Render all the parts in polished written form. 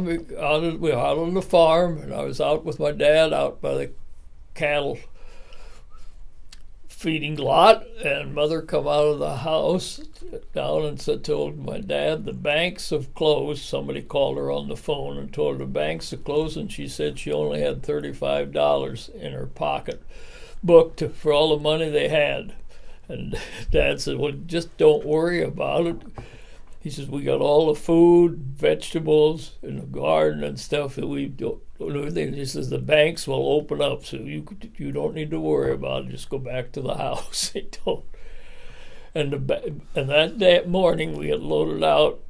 we were out on the farm, and I was out with my dad out by the cattle feeding lot, and Mother come out of the house down and told my dad the banks have closed. Somebody called her on the phone and told her the banks have closed, and she said she only had $35 in her pocket book for all the money they had. And Dad said, well, just don't worry about it. He says, we got all the food, vegetables in the garden and stuff that we do. He says, the banks will open up, so you don't need to worry about it. Just go back to the house. He told. And that morning we had loaded out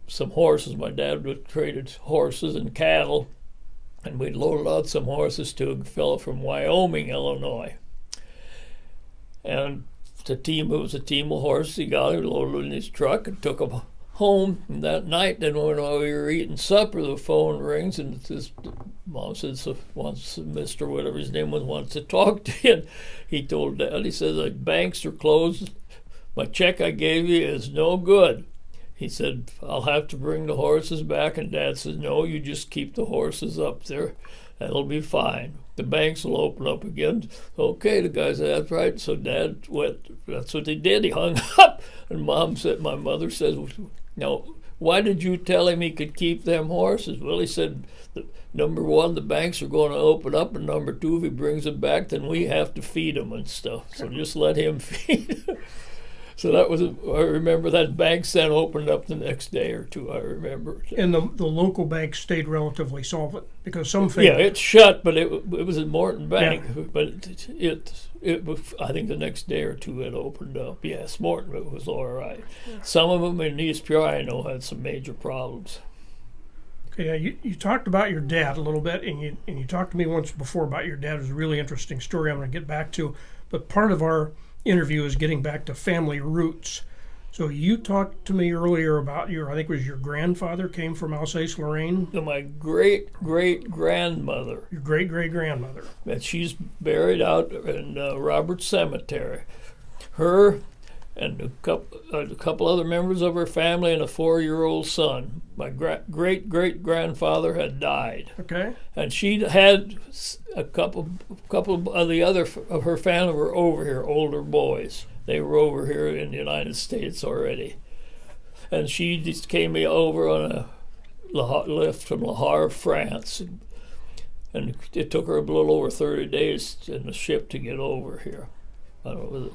some horses. My dad had traded horses and cattle, and we loaded out some horses to a fellow from Wyoming, Illinois. And it was a team of horses. He got it, loaded it in his truck, and took them home. And that night, then when we were eating supper, the phone rings, and his mom says, wants Mr. whatever his name was, wants to talk to you. And he told Dad, he said, the banks are closed. My check I gave you is no good. He said, I'll have to bring the horses back. And Dad says, no, you just keep the horses up there. That'll be fine. The banks will open up again. Okay, the guy said, that's right. So Dad went, that's what they did. He hung up. And my mother says, now, why did you tell him he could keep them horses? Well, he said, number one, the banks are going to open up, and number two, if he brings them back, then we have to feed them and stuff. So just let him feed them. So I remember that banks then opened up the next day or two, I remember. And the local bank stayed relatively solvent because some failed. Yeah, it shut, but it was a Morton Bank. Yeah. But it was, I think the next day or two it opened up. Yes, Morton, it was all right. Yeah. Some of them in East Peoria, I know, had some major problems. Okay, you talked about your dad a little bit, and you talked to me once before about your dad. It was a really interesting story I'm going to get back to. But part of our interview is getting back to family roots. So you talked to me earlier about I think it was your grandfather came from Alsace-Lorraine? My great-great-grandmother. Your great-great-grandmother. And she's buried out in Robert Cemetery. Her and a couple other members of her family and a 4-year-old son. My great-great-grandfather had died. Okay. And she had a couple of the other of her family were over here, older boys. They were over here in the United States already. And she just came over on a lift from Le Havre, France. And it took her a little over 30 days in the ship to get over here. I don't know.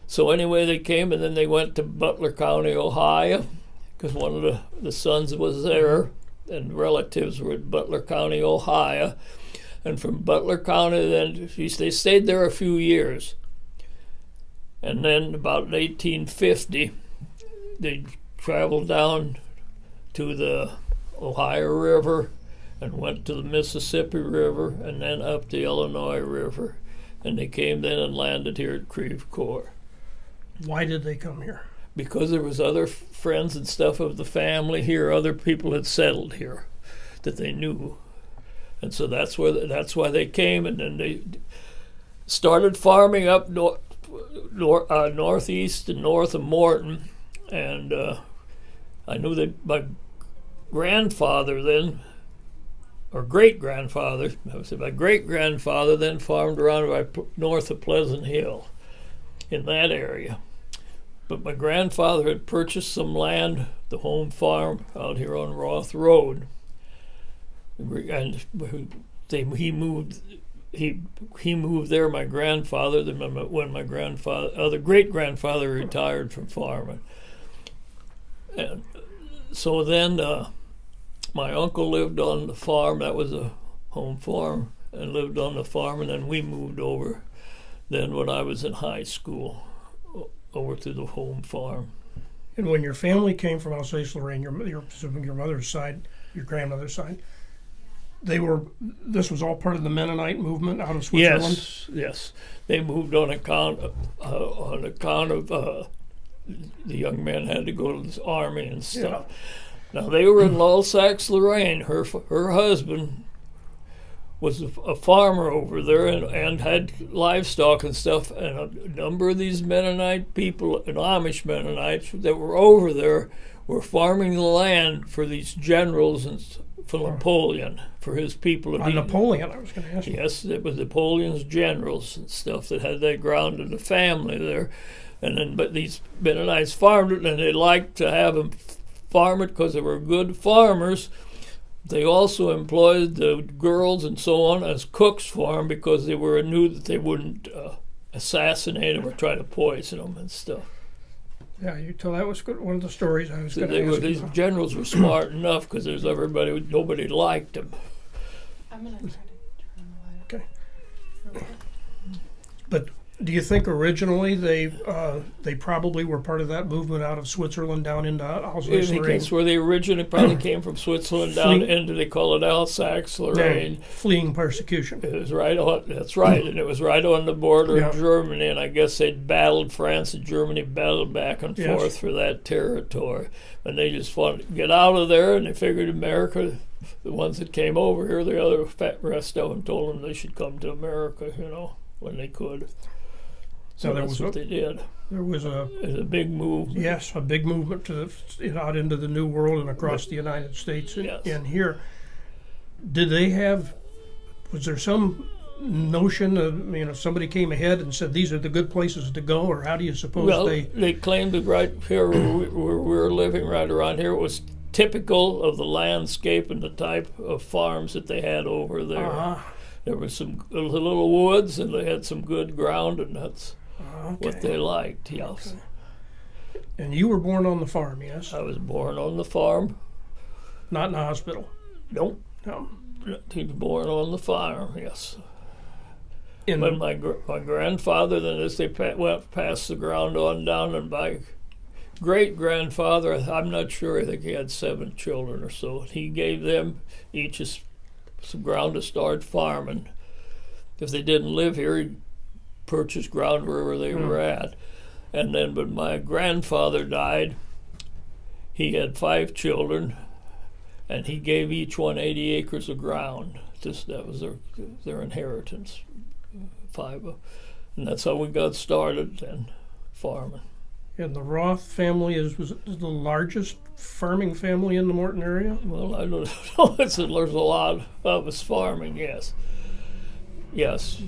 So anyway, they came, and then they went to Butler County, Ohio, because one of the sons was there, and relatives were at Butler County, Ohio. And from Butler County, then they stayed there a few years. And then about 1850, they traveled down to the Ohio River and went to the Mississippi River and then up the Illinois River. And they came then and landed here at Creve Coeur. Why did they come here? Because there was other friends and stuff of the family here. Other people had settled here that they knew. And so that's why they came, and then they started farming up northeast and north of Morton. And I knew that my grandfather then, or great-grandfather, my great-grandfather then farmed around north of Pleasant Hill in that area. But my grandfather had purchased some land, the home farm out here on Roth Road, and he moved there. My grandfather, when my great-grandfather retired from farming, and so then my uncle lived on the farm. That was a home farm, and lived on the farm, and then we moved over. Then when I was in high school, over to the home farm. And when your family came from Alsace-Lorraine, your mother's side, your grandmother's side, this was all part of the Mennonite movement out of Switzerland? Yes. They moved on account of the young man had to go to the army and stuff. Yeah. Now, they were in Alsace-Lorraine. Her husband was a farmer over there and had livestock and stuff, and a number of these Mennonite people and Amish Mennonites that were over there were farming the land for these generals and for Napoleon, for his people. Napoleon, I was going to ask you. Yes, it was Napoleon's generals and stuff that had that ground in the family there. And then, but these Mennonites farmed it, and they liked to have them farm it because they were good farmers. They also employed the girls and so on as cooks for them because they knew that they wouldn't assassinate them or try to poison them and stuff. Yeah, you tell that was good. One of the stories I was going to ask. These generals were smart enough because nobody liked them. I'm going to try to turn the light. Okay. But do you think originally they probably were part of that movement out of Switzerland down into Alsace-Lorraine? That's where they originally probably came from, Switzerland down into, they call it Alsace-Lorraine. Fleeing persecution. It was right on, that's right, and it was right on the border of Germany, and I guess they'd battled, France and Germany battled back and forth for that territory. And they just wanted to get out of there, and they figured America, the ones that came over here, the other rest of them told them they should come to America, when they could. So that's what they did. There was a big move. Yes, a big movement out into the New World and across the United States and here. Did they have? Was there some notion of somebody came ahead and said these are the good places to go, or how do you suppose they claimed it right here where we were living right around here. It was typical of the landscape and the type of farms that they had over there. There was some little woods, and they had some good ground, and that's what they liked, yes. Okay. And you were born on the farm, yes? I was born on the farm. Not in a hospital? Nope. No. He was born on the farm, yes. But my grandfather, then as they went past the ground on down, and my great-grandfather, I'm not sure, I think he had 7 children or so. He gave them each some ground to start farming. If they didn't live here, he'd purchase ground wherever they were at. And then when my grandfather died, he had 5 children, and he gave each one 80 acres of ground. That was their inheritance, 5. And that's how we got started then, farming. And the Roth family was the largest farming family in the Morton area? Well, I don't know. There's a lot of us farming, yes. Yes.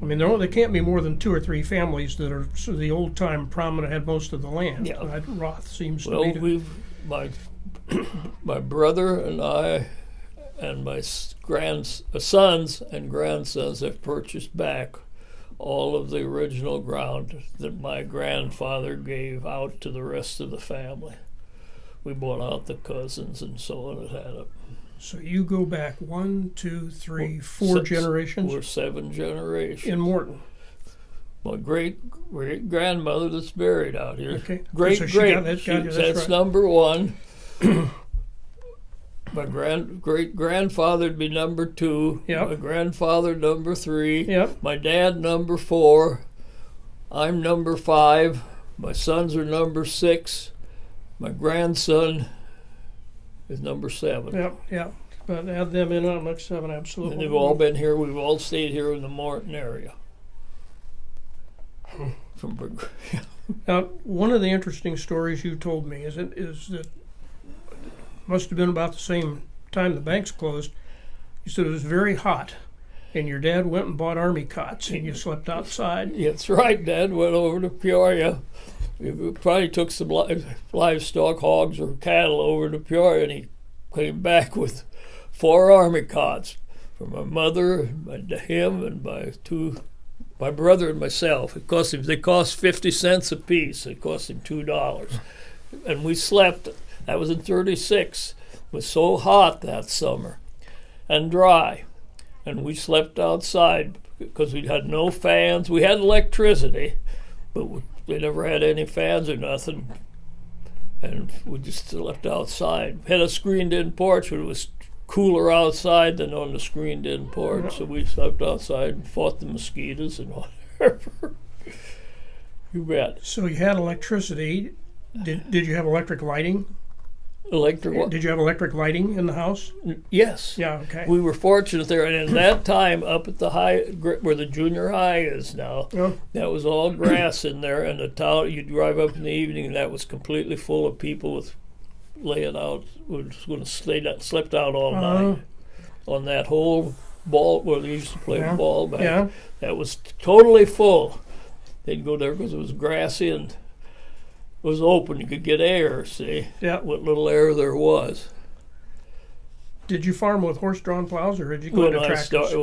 I mean, there can't be more than 2 or 3 families that are sort of the old-time prominent, had most of the land. Yeah. Roth seems to be... My brother and I and my sons and grandsons have purchased back all of the original ground that my grandfather gave out to the rest of the family. We bought out the cousins and so on that had it. So you go back 1, 2, 3, 4 generations? We're 7 generations. In Morton? My great-grandmother that's buried out here. Okay. That's right. number 1. My great-grandfather would be number 2. Yep. My grandfather number 3. Yep. My dad number 4. I'm number 5. My sons are number 6. My grandson is number 7. Yep. But add them in on next 7, absolutely. And they've all been here. We've all stayed here in the Morton area. Now, one of the interesting stories you told me is that must have been about the same time the banks closed. You said it was very hot, and your dad went and bought army cots, and you slept outside. That's right. Dad went over to Peoria. We probably took some livestock, hogs or cattle over to Peoria, and he came back with 4 army cots for my mother, him, and my brother and myself. They cost 50 cents a piece. It cost him $2, and we slept. That was in '36. It was so hot that summer, and dry, and we slept outside because we had no fans. We had electricity, but we never had any fans or nothing, and we just slept outside. We had a screened-in porch, but it was cooler outside than on the screened-in porch, so we slept outside and fought the mosquitoes and whatever. You bet. So you had electricity. Did you have electric lighting? Did you have electric lighting in the house? Yes. Yeah, okay. We were fortunate there, and in that time, up at the high, where the junior high is now, that was all grass in there, and the town, you'd drive up in the evening, and that was completely full of people with laying out, was going to slept out all night on that whole ball where they used to play ball back. Yeah. That was totally full. They'd go there because it was grassy and it was open. You could get air, see? Yeah. What little air there was. Did you farm with horse-drawn plows, or did you go into tractors?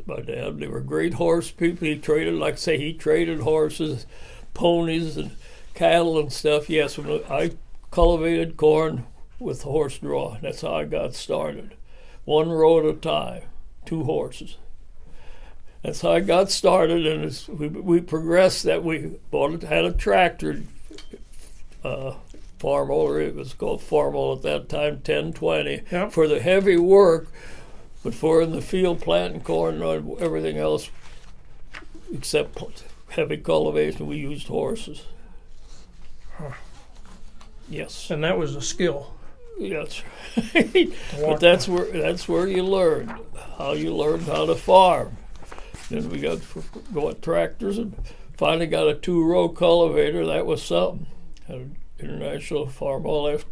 My dad, they were great horse people. He traded, like I say, he traded horses, ponies, and cattle and stuff. Yes, when I cultivated corn with horse draw. That's how I got started. 1 row at a time, 2 horses. That's how I got started, and we progressed. That we had a tractor, Farmall. It was called Farmall at that time, 1020, for the heavy work. But for in the field planting corn and everything else, except heavy cultivation, we used horses. Huh. Yes. And that was a skill. Yes. But that's where you learned how to farm. Then we got tractors and finally got a 2-row cultivator. That was something. Had an International Farmall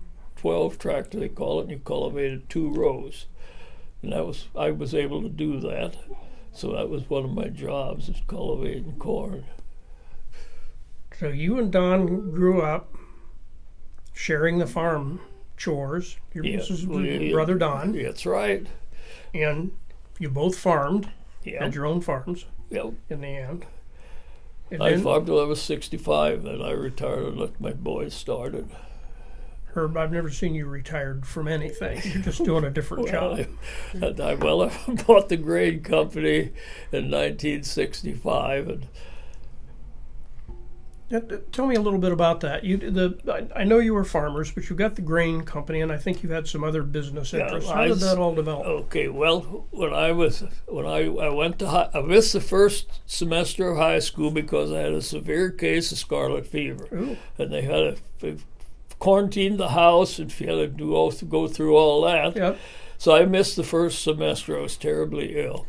F12 tractor, they call it, and you cultivated 2 rows. And I was able to do that. So that was one of my jobs, is cultivating corn. So you and Don grew up sharing the farm chores. This is your brother Don. That's right. And you both farmed, had your own farms in the end. And I farmed till I was 65, then I retired and let my boys started. Herb, I've never seen you retired from anything. You're just doing a different job. I bought the grain company in 1965. And tell me a little bit about that. I know you were farmers, but you got the grain company, and I think you had some other business interests. How did that all develop? Okay, well, I missed the first semester of high school because I had a severe case of scarlet fever. Ooh. And they had quarantined the house, and you had to go through all that. Yep. So I missed the first semester. I was terribly ill.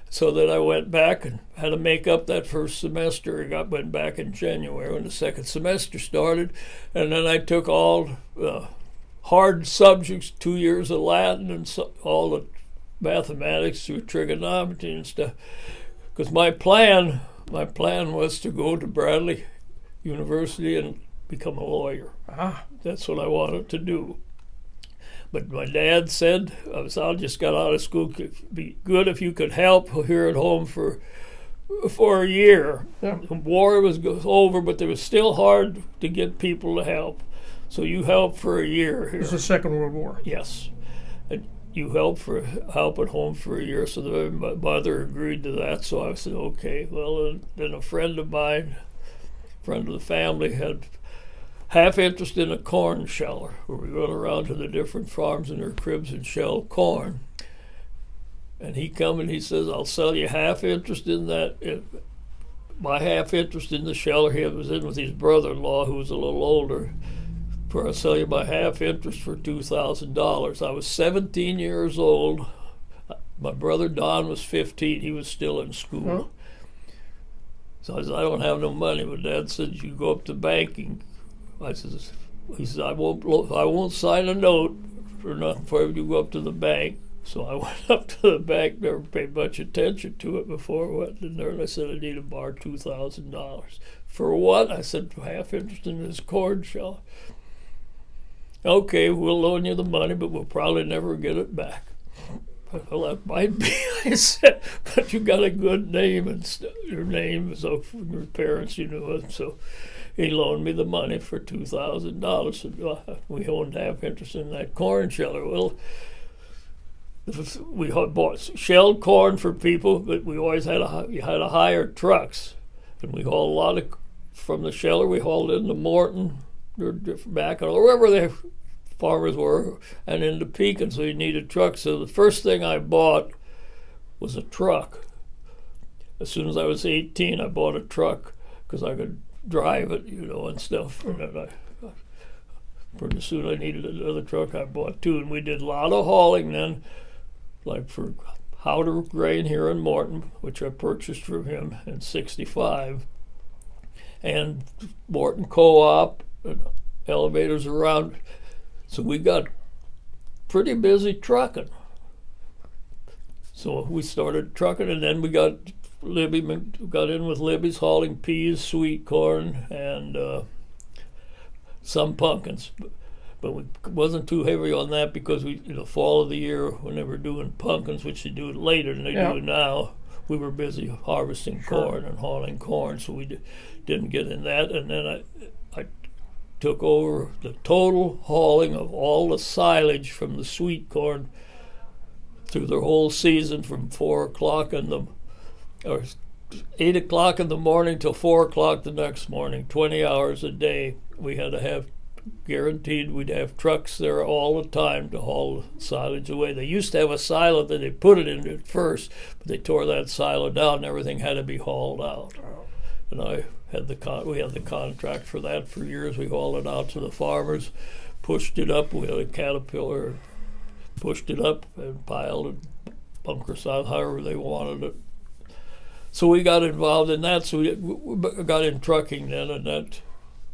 So then I went back and had to make up that first semester. I went back in January when the second semester started. And then I took all hard subjects, 2 years of Latin and all the mathematics through trigonometry and stuff. Because my plan was to go to Bradley University and become a lawyer. That's what I wanted to do. But my dad said, I just got out of school, it'd be good if you could help here at home for a year. Yeah. The war was over, but it was still hard to get people to help. So you help for a year here. This is the Second World War. Yes. And you help at home for a year. So my mother agreed to that. So I said, okay. Well, then a friend of mine, friend of the family, had half interest in a corn sheller, where we went around to the different farms in their cribs and shell corn. And he come and he says, I'll sell you half interest in that. My half interest in the sheller, he was in with his brother-in-law, who was a little older. I'll sell you my half interest for $2,000. I was 17 years old. My brother Don was 15. He was still in school. So I said, I don't have no money. But Dad said, you go up to banking. He said, I won't sign a note or nothing for you to go up to the bank. So I went up to the bank, never paid much attention to it before I went in there, and I said, I need to borrow $2,000. For what? I said, half interest in this corn sheller. Okay, we'll loan you the money, but we'll probably never get it back. Well, that might be, I said, but you got a good name, and your name is from your parents, you know it, so he loaned me the money for $2,000. We owned half interest in that corn sheller. Well, we bought shelled corn for people, but we always had to hire trucks, and we hauled a lot from the sheller. We hauled into Morton, or back, or wherever the farmers were, and into Pekin. So you needed trucks. So the first thing I bought was a truck. As soon as I was 18, I bought a truck because I could drive it, and stuff. And then pretty soon I needed another truck. I bought 2, and we did a lot of hauling then, like for Howder grain here in Morton, which I purchased from him in '65, and Morton Co-op, and elevators around So we got pretty busy trucking. So we started trucking, and then we got in with Libby's hauling peas, sweet corn, and some pumpkins. But we wasn't too heavy on that because in the fall of the year, when they were doing pumpkins, which they do it later than they do now, we were busy harvesting corn and hauling corn, so we didn't get in that. And then I took over the total hauling of all the silage from the sweet corn through the whole season from 4 o'clock or 8 o'clock in the morning till 4 o'clock the next morning, 20 hours a day. We had to have guaranteed we'd have trucks there all the time to haul the silage away. They used to have a silo that they put it in at first, but they tore that silo down and everything had to be hauled out. And we had the contract for that for years. We hauled it out to the farmers, pushed it up. We had a Caterpillar, pushed it up and piled it, bunker size, however they wanted it. So we got involved in that. So we got in trucking then, and that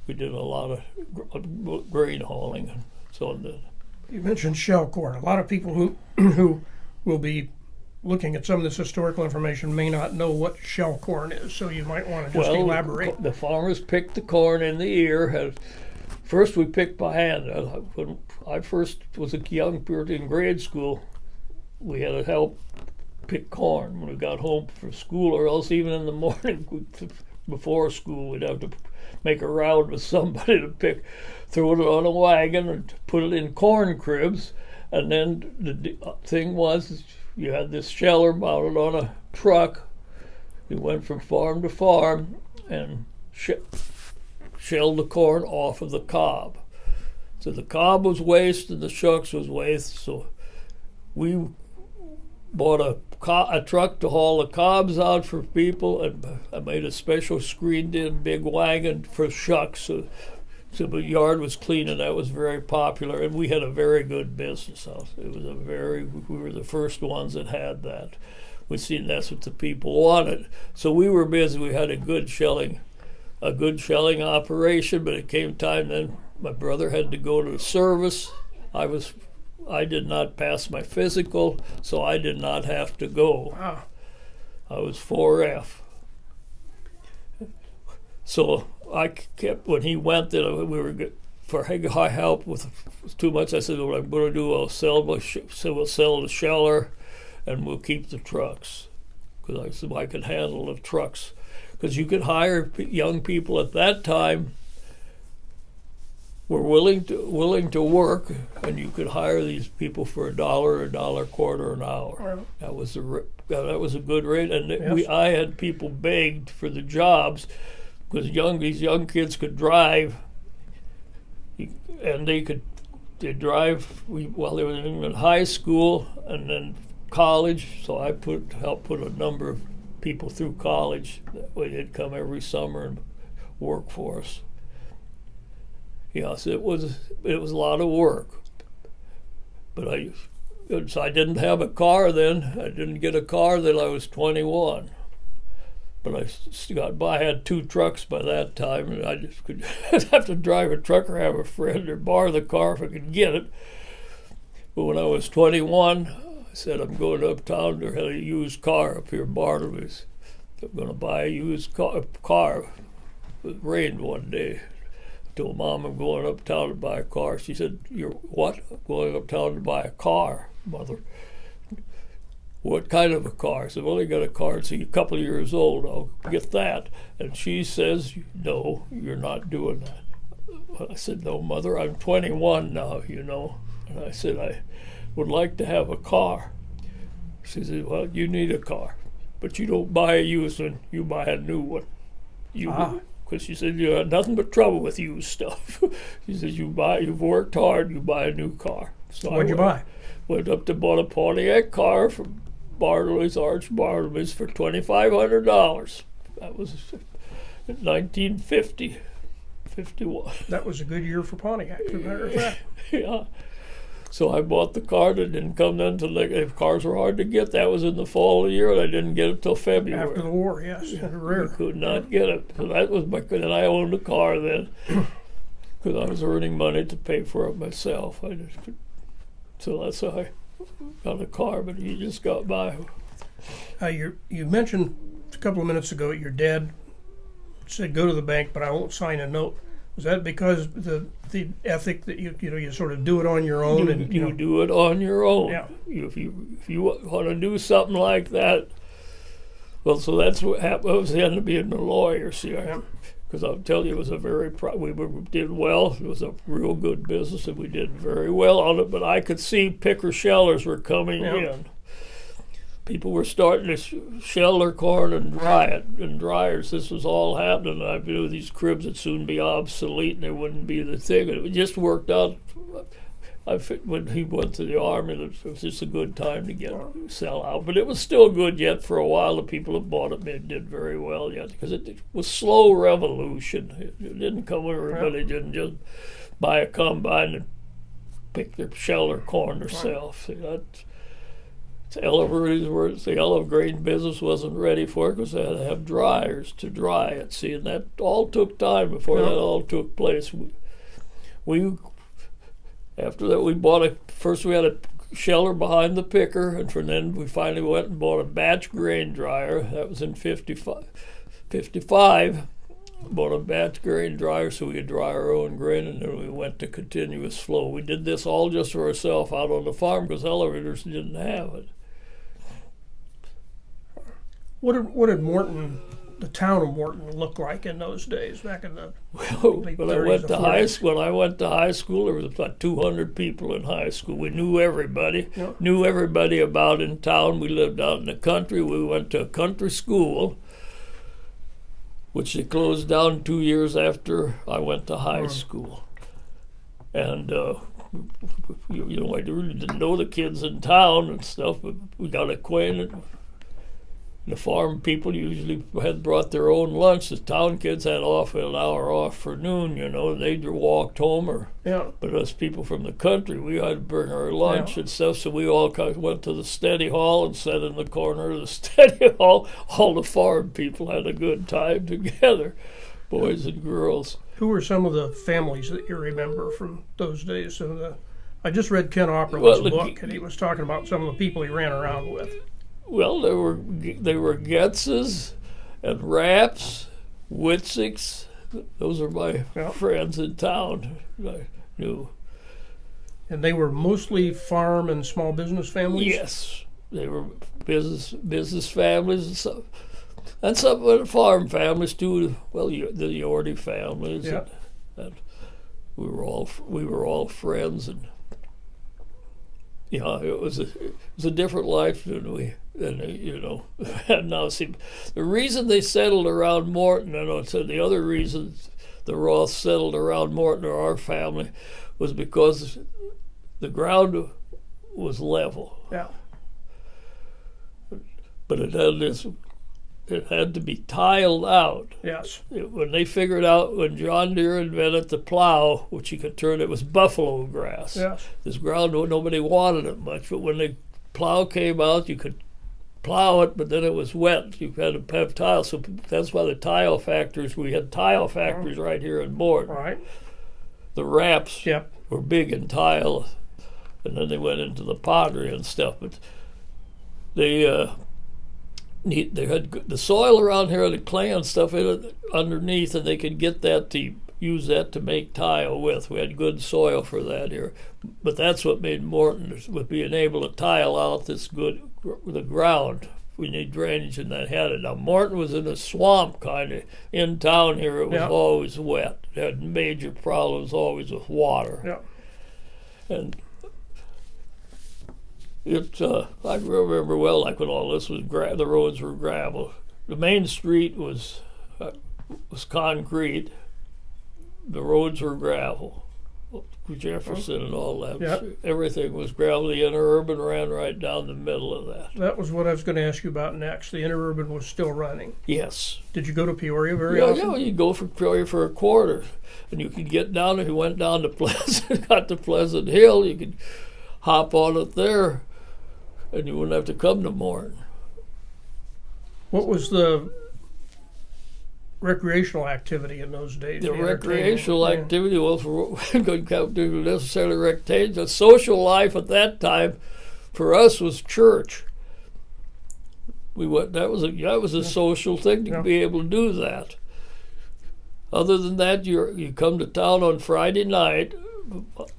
we did a lot of grain hauling and so on. You mentioned shell corn. A lot of people who will be looking at some of this historical information may not know what shell corn is, so you might want to just elaborate. The farmers picked the corn in the ear. First we picked by hand. When I first was a young person in grade school, we had to help pick corn when we got home from school, or else even in the morning before school we'd have to make a round with somebody to throw it on a wagon and put it in corn cribs. And then the thing was, you had this sheller mounted on a truck. You went from farm to farm and shelled the corn off of the cob. So the cob was waste and the shucks was waste. So we bought a truck to haul the cobs out for people, and I made a special screened-in big wagon for shucks. So the yard was clean, and that was very popular. And we had a very good business house. We were the first ones that had that. We seen that's what the people wanted. So we were busy. We had a good shelling operation. But it came time then. My brother had to go to the service. I did not pass my physical, so I did not have to go. Wow. I was 4F. So I kept, when he went, then we were for high help with too much. I said, what I'm going to do, we'll sell the sheller, and we'll keep the trucks, because I said I could handle the trucks, because you could hire young people at that time. Were willing to work, and you could hire these people for $1.25 an hour. Right. That was a good rate, and yes. I had people begged for the jobs because these young kids could drive, and they drive while they were in high school and then college. So I helped put a number of people through college. That way they'd come every summer and work for us. Yes, it was a lot of work, but I didn't have a car then. I didn't get a car till I was 21, but I got by. I had 2 trucks by that time, and I just could have to drive a truck or have a friend or borrow the car if I could get it. But when I was 21, I said, I'm going uptown to have a used car up here in Bartleby's. I'm going to buy a used car. It rained one day. Told Mom I'm going uptown to buy a car. She said, "You're what?" "I'm going uptown to buy a car, Mother." "What kind of a car?" I said, "Well, I got a car. It's a couple of years old. I'll get that." And she says, "No, you're not doing that." I said, "No, Mother, I'm 21 now, you know." And I said, "I would like to have a car." She said, "Well, you need a car, but you don't buy a used one. You buy a new one." Because she said, "You had nothing but trouble with used stuff." She said, "You've worked hard, you buy a new car." So what'd you buy? Went up to bought a Pontiac car from Arch Bartleby's for $2,500. That was in 1950, 51. That was a good year for Pontiac, as a matter of fact. Yeah. So I bought the car. That didn't come then until if cars were hard to get. That was in the fall of the year, and I didn't get it till February. After the war, yes. Rare. Could not get it. So that was and I owned a car then. because I was earning money to pay for it myself. So that's how I got a car, but he just got by. You mentioned a couple of minutes ago your dad said, "Go to the bank, but I won't sign a note." Was that because the ethic that you sort of do it on your own? You do it on your own. Yeah. If you want to do something like that, well, so that's what happened. I was the end of being a lawyer, see. Because I'll tell you, it was a we did well. It was a real good business, and we did very well on it. But I could see picker shellers were coming in. People were starting to shell their corn and dry it in dryers. This was all happening. I knew these cribs would soon be obsolete, and they wouldn't be the thing. It just worked out. When he went to the army, it was just a good time to sell out. But it was still good yet for a while. The people that bought it did very well yet, because it was slow revolution. It didn't come where everybody didn't just buy a combine and shell their corn themselves. See, the olive grain business wasn't ready for it because they had to have dryers to dry it. See, and that all took time before that all took place. After that, we first we had a sheller behind the picker, and then we finally went and bought a batch grain dryer. That was in 55. Bought a batch grain dryer so we could dry our own grain, and then we went to continuous flow. We did this all just for ourselves out on the farm because elevators didn't have it. What did Morton, the town of Morton, look like in those days, back in the late 30s when I went to high school, there was about 200 people in high school. We knew everybody, knew everybody about in town. We lived out in the country. We went to a country school, which they closed down 2 years after I went to high school. And I really didn't know the kids in town and stuff, but we got acquainted. The farm people usually had brought their own lunch. The town kids had an hour off for noon, They walked home, but us people from the country, we had to bring our lunch and stuff. So we all went to the study hall and sat in the corner of the study hall. All the farm people had a good time together, boys and girls. Who were some of the families that you remember from those days? I just read Ken Opperman's book, and he was talking about some of the people he ran around with. Well, they were Getzes and Rapps, Witzicks. Those are my friends in town I knew. And they were mostly farm and small business families? Yes, they were business families and some farm families too. Well, the Yorty families. Yeah. And we were all friends, and it was a different life than and now see, the reason they settled around Morton, and I said the other reasons the Roths settled around Morton or our family was because the ground was level. Yeah. But it had to be tiled out. Yes. When they figured out, when John Deere invented the plow, which you could turn, it was buffalo grass. Yes. This ground, nobody wanted it much, but when the plow came out, you could plow it, but then it was wet. You had to have tile, so that's why we had tile factories right here in Morton. Right. The Rapps were big in tile, and then they went into the pottery and stuff, but they had the soil around here, the clay and stuff in it underneath, and they could get that to use that to make tile with. We had good soil for that here, but that's what made Morton, with being able to tile out the ground. We need drainage, and that had it. Now Morton was in a swamp kind of in town here. It was always wet. It had major problems always with water. Yeah. And I remember well, like when all this was the roads were gravel. The main street was concrete. The roads were gravel. Jefferson and all that. Yep. Everything was gravel. The interurban ran right down the middle of that. That was what I was going to ask you about next. The interurban was still running. Yes. Did you go to Peoria very often? Yeah, you'd go for Peoria for a quarter. And you could get down, if you went down to Pleasant, got to Pleasant Hill, you could hop on it there, and you wouldn't have to come to Morton. What was recreational activity in those days? The entertainment? recreational Yeah. activity was going to necessarily rectangle. The social life at that time for us was church. We went. That was a social thing to Yeah. be able to do that. Other than that, you come to town on Friday night.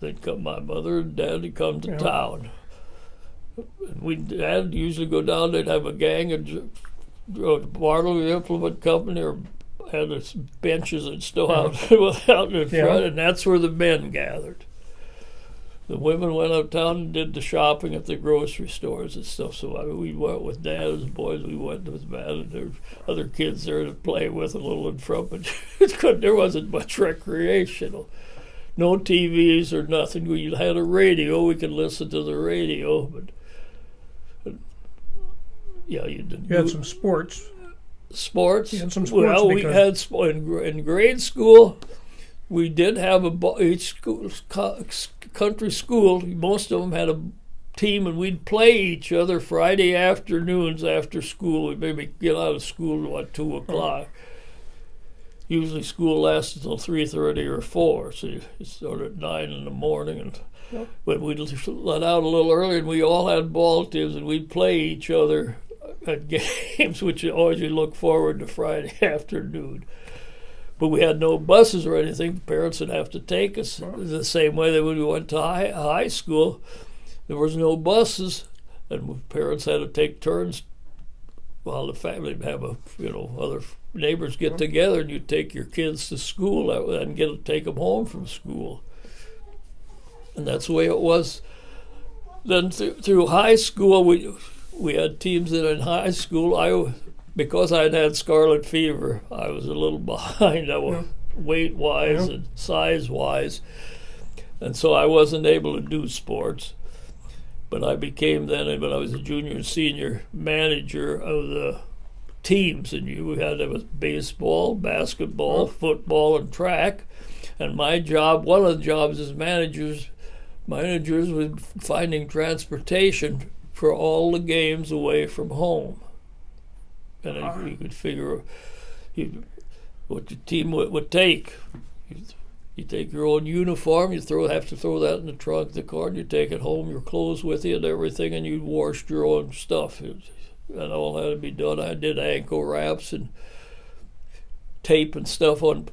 They'd come. My mother and dad would come to Yeah. town. And Dad usually go down. They'd have a gang of Bartley Implement Company or had its benches and stuff out in front, Yeah. and that's where the men gathered. The women went uptown and did the shopping at the grocery stores and stuff. So we went with Dad as boys. We went with Matt, and there were other kids there to play with a little in front, but there wasn't much recreational. No TVs or nothing. We had a radio. We could listen to the radio, but yeah, you didn't. You had some sports. Sports. You had some sports Well, we had in grade school. We did have each school, country school. Most of them had a team, and we'd play each other Friday afternoons after school. We'd maybe get out of school at 2:00. Usually school lasted until 3:30 or 4. So you started at 9 in the morning, and but we'd let out a little early, and we all had ball teams, and we'd play each other at games, which you always look forward to Friday afternoon. But we had no buses or anything. Parents would have to take us the same way that when we went to high school. There was no buses, and parents had to take turns while the family would have other neighbors get together, and you'd take your kids to school and take them home from school. And that's the way it was. Then through high school, we had teams that in high school, because I'd had scarlet fever, I was a little behind. Weight-wise and size-wise, and so I wasn't able to do sports. But I became then, when I was a junior and senior, manager of the teams, and we had baseball, basketball, football, and track. And my job, one of the jobs as managers was finding transportation for all the games away from home. And you could figure what your team would take. You take your own uniform, have to throw that in the trunk of the car, and you take it home, your clothes with you and everything, and you washed your own stuff. And all had to be done. I did ankle wraps and tape and stuff on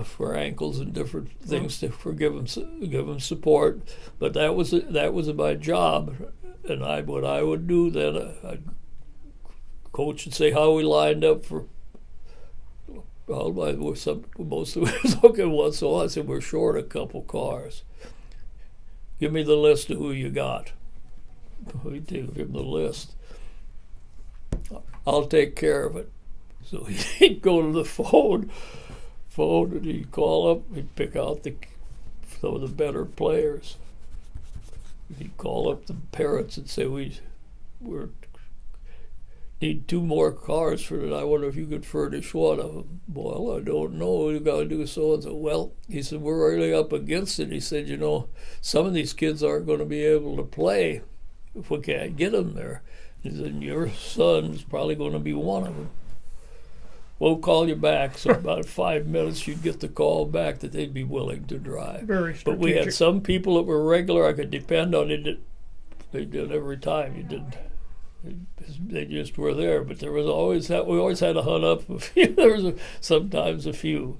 for ankles and different things to give them support. But that was my job, and what I would do then, coach would say how we lined up for. Well, most of it was okay. Once so I said we're short a couple cars. Give me the list of who you got. We give him the list. I'll take care of it. So he'd go to the phone, and he'd call up. He'd pick out some of the better players. He'd call up the parents and say we need 2 more cars for it. I wonder if you could furnish one of them. Well, I don't know. You got to do so and so. Well, he said, we're really up against it. He said, some of these kids aren't going to be able to play if we can't get them there. He said, your son's probably going to be one of them. We'll call you back. So about 5 minutes, you'd get the call back that they'd be willing to drive. Very strategic. But we had some people that were regular. I could depend on it. They did every time. You didn't. They just were there, but we always had to hunt up a few. There was sometimes a few.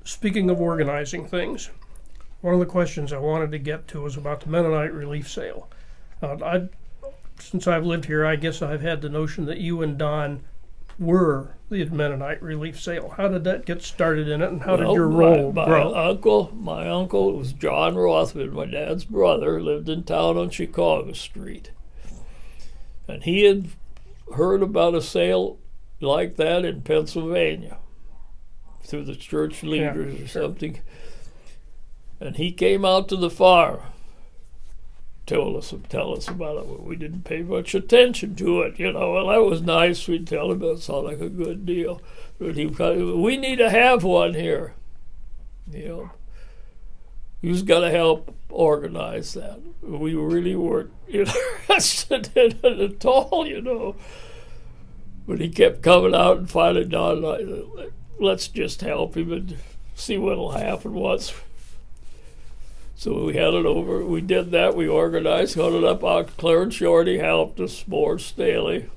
Speaking of organizing things, one of the questions I wanted to get to was about the Mennonite relief sale. Since I've lived here, I guess I've had the notion that you and Don were the Mennonite relief sale. How did that get started in it, and how did your role grow? My uncle was John Roth, my dad's brother, lived in town on Chicago Street. And he had heard about a sale like that in Pennsylvania through the church leaders or something. And he came out to the farm, tell us about it. Well, we didn't pay much attention to it, Well, that was nice. We'd tell him that sounded like a good deal. But we need to have one here. You just got to help organize that. We really weren't interested in it at all, But he kept coming out, and finally Don and I, let's just help him and see what'll happen once. So we had it over. We did that. We organized, got it up out. Claire and Shorty helped us. More Staley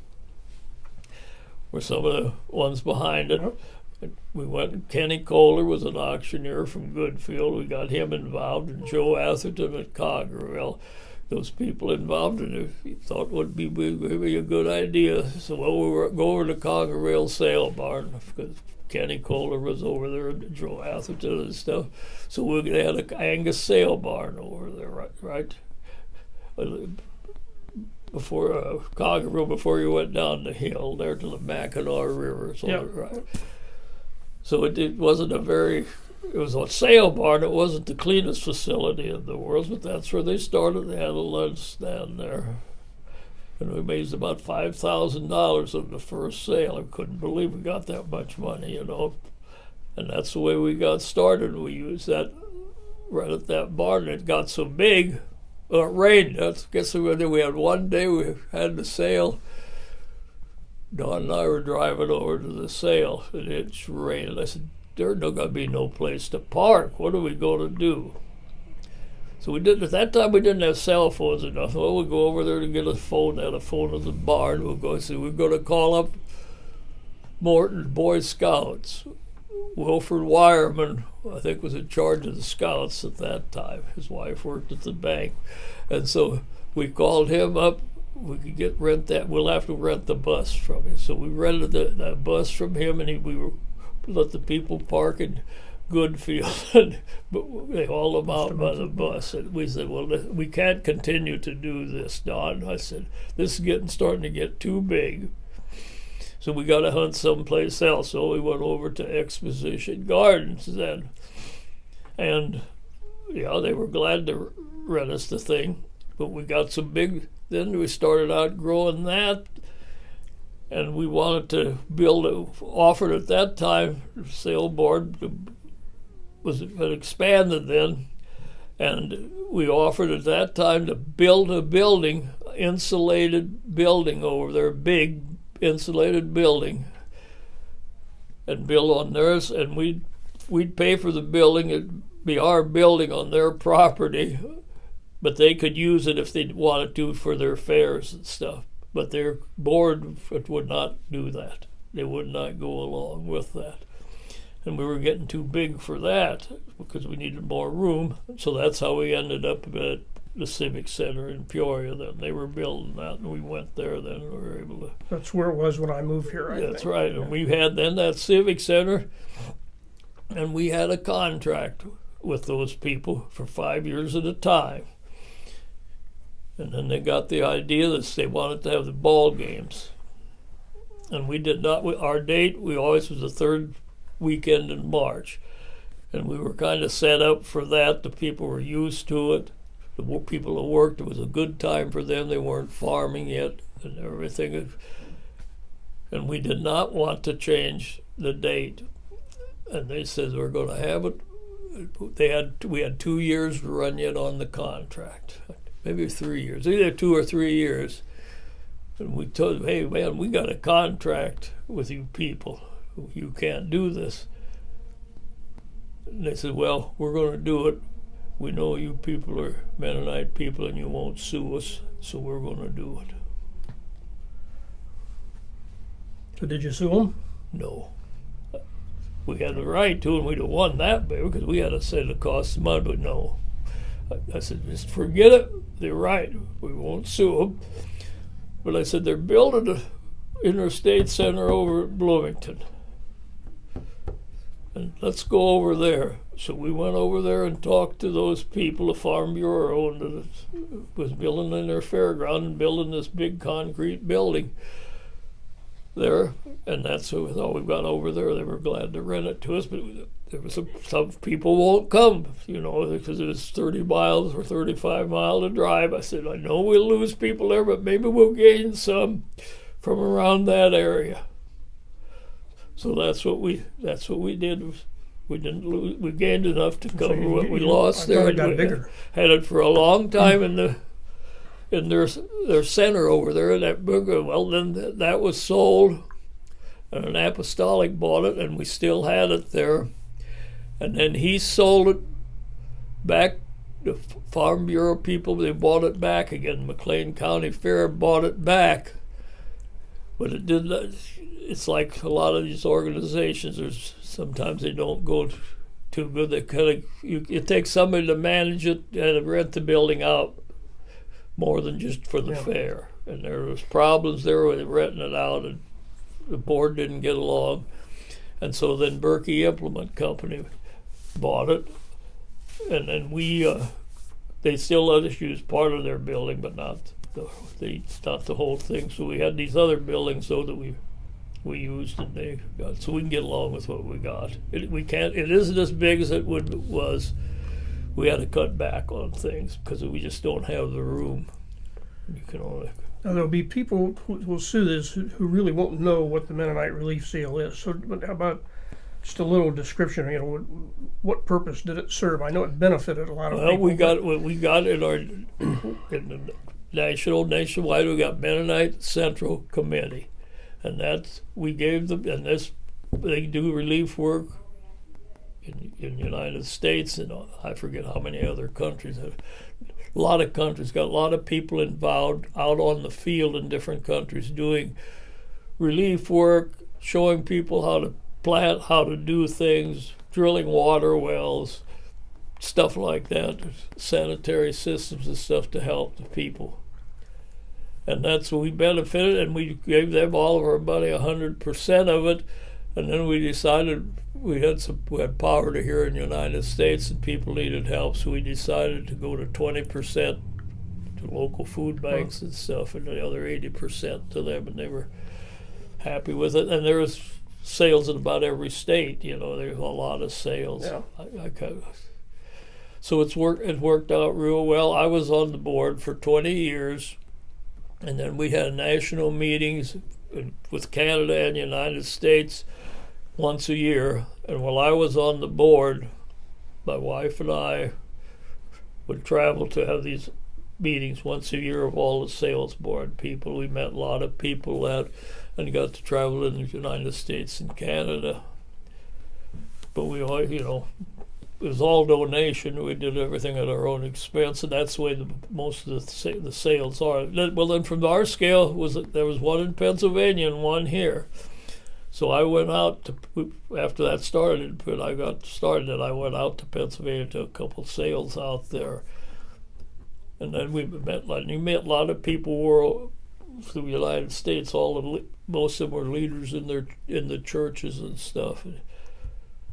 were some of the ones behind it. We went. Kenny Kohler was an auctioneer from Goodfield. We got him involved, and Joe Atherton at Coggerville. Those people involved in it, he thought would be a good idea. So we were go over to Coggerville sale barn because Kenny Kohler was over there, and Joe Atherton and stuff. So we had an Angus sale barn over there, right? Before Coggerville, before you went down the hill there to the Mackinac River. So, yep. Right. So it wasn't it was a sale barn. It wasn't the cleanest facility in the world, but that's where they started. They had a lunch stand there. And we made about $5,000 of the first sale. I couldn't believe we got that much money, And that's the way we got started. We used that right at that barn. It got so big. Well, it rained. I guess we had one day we had the sale. Don and I were driving over to the sale, and it rained. I said, there's not going to be no place to park. What are we going to do? So we didn't. At that time, we didn't have cell phones enough. Well, we'll go over there to get a phone. Had a phone at the barn. We'll go see. We're going to call up Morton Boy Scouts. Wilford Wireman, I think, was in charge of the Scouts at that time. His wife worked at the bank, and so we called him up. We could rent that. We'll have to rent the bus from him. So we rented that bus from him, and we let the people park in Goodfield, but they hauled them out by the bus. And we said, well, we can't continue to do this, Don. I said, this is starting to get too big. So we got to hunt someplace else. So we went over to Exposition Gardens then. And, yeah, they were glad to rent us the thing. But we got some big, then we started out growing that. And we wanted to offered at that time, the sale board had expanded then. And we offered at that time to build a building, insulated building over there, big insulated building, and build on theirs, and we'd pay for the building. It'd be our building on their property, but they could use it if they wanted to for their fairs and stuff. But their board would not do that. They would not go along with that. And we were getting too big for that because we needed more room. So that's how we ended up at the Civic Center in Peoria then. They were building that, and we went there then, and we were able to... That's where it was when I moved here, I That's think. right. And we had then that Civic Center, and we had a contract with those people for 5 years at a time. And then they got the idea that they wanted to have the ball games. And we did not, our date, we always was the third weekend in March. And we were kind of set up for that. The people were used to it. The people who worked, it was a good time for them. They weren't farming yet and everything. And we did not want to change the date. And they said we're going to have it. We had 2 years to run yet on the contract. Maybe 3 years, either 2 or 3 years. And we told them, hey, man, we got a contract with you people. You can't do this. And they said, well, we're going to do it. We know you people are Mennonite people and you won't sue us, so we're going to do it. So did you sue them? No. We had the right to, and we'd have won that big because we had to say the cost of money, but no. I said, just forget it. They're right. We won't sue them. But I said, they're building an interstate center over at Bloomington. And let's go over there. So we went over there and talked to those people. The Farm Bureau owned it, was building in their fairground and building this big concrete building there. And that's how we got over there. They were glad to rent it to us, but there was some people won't come, because it was 30 miles or 35 miles to drive. I said, I know we'll lose people there, but maybe we'll gain some from around that area. So that's what we did. We didn't lose. We gained enough to cover what we lost there. It got bigger. Had it for a long time in their center over there in that booger. Well, then that was sold, and an apostolic bought it, and we still had it there. And then he sold it back. The Farm Bureau people, they bought it back again. McLean County Fair bought it back. But it did not, it's like a lot of these organizations, sometimes they don't go too good. They it takes somebody to manage it and rent the building out more than just for the fair. And there was problems there with renting it out, and the board didn't get along. And so then Berkey Implement Company bought it. And then they still let us use part of their building, but not the whole thing. So we had these other buildings, though, that we used, and they got, so we can get along with what we got. It isn't as big as it was. We had to cut back on things because we just don't have the room. You can only. Now, there'll be people who will sue this who really won't know what the Mennonite relief sale is. So, how about just a little description? What purpose did it serve? I know it benefited a lot of people. We got in our in the nationwide. We got Mennonite Central Committee, and that's we gave them, and they do relief work in the United States, and I forget how many other countries. A lot of countries got a lot of people involved out on the field in different countries doing relief work, showing people how to plant, how to do things, drilling water wells, stuff like that, sanitary systems and stuff to help the people. And that's what we benefited, and we gave them all of our money, 100% of it. And then we decided we had poverty here in the United States, and people needed help, so we decided to go to 20% to local food banks and stuff, and the other 80% to them, and they were happy with it. And there was sales in about every state. There's a lot of sales. Yeah. So it worked out real well. I was on the board for 20 years, and then we had national meetings with Canada and the United States once a year. And while I was on the board, my wife and I would travel to have these meetings once a year of all the sales board people. We met a lot of people and got to travel in the United States and Canada. But we all, it was all donation. We did everything at our own expense, and that's the way most of the sales are. Well, then from our scale, there was one in Pennsylvania and one here. So I went out after that started, when I got started, I went out to Pennsylvania to a couple sales out there. And then we met a lot of people through the United States. Most of them were leaders in the churches and stuff. And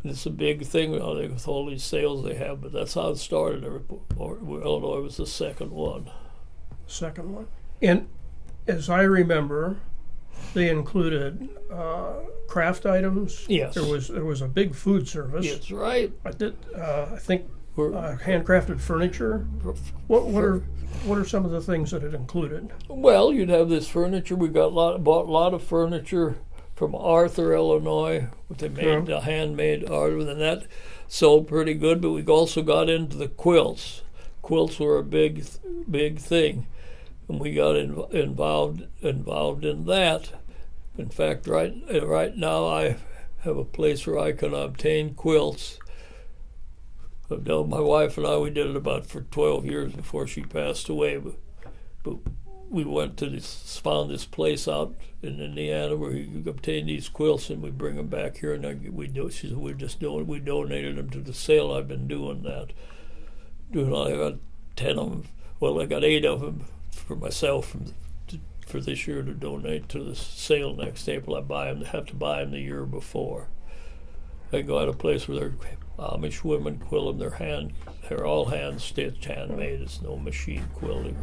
it's a big thing now with all these sales they have, but that's how it started. Illinois was the second one. Second one. And as I remember, they included craft items. Yes. There was a big food service. That's right. I think handcrafted furniture. What are some of the things that it included? Well, you'd have this furniture. We bought a lot of furniture from Arthur, Illinois. They made the handmade art, and that sold pretty good. But we also got into the quilts. Quilts were a big thing, and we got involved in that. In fact, right now I have a place where I can obtain quilts. My wife and I, we did it for 12 years before she passed away. But we found this place out in Indiana where you could obtain these quilts, and we bring them back here, and we donated them to the sale. I've been doing that. I got 10 of them. Well, I got 8 of them for myself for this year to donate to the sale next April. Have to buy them the year before. I go at a place where Amish women quill them. They're all hand stitched, handmade. It's no machine quilting,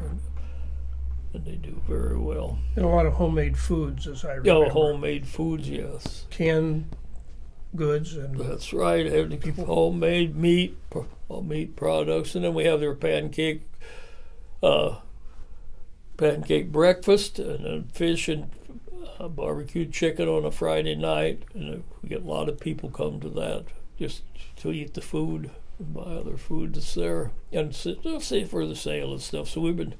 and they do very well. And a lot of homemade foods, as I remember. Yeah, homemade foods, yes. Canned goods and. That's right. Homemade meat products, and then we have their pancake breakfast, and then fish and barbecued chicken on a Friday night, and we get a lot of people come to that just to eat the food and buy other food that's there, and say for the sale and stuff. So we've been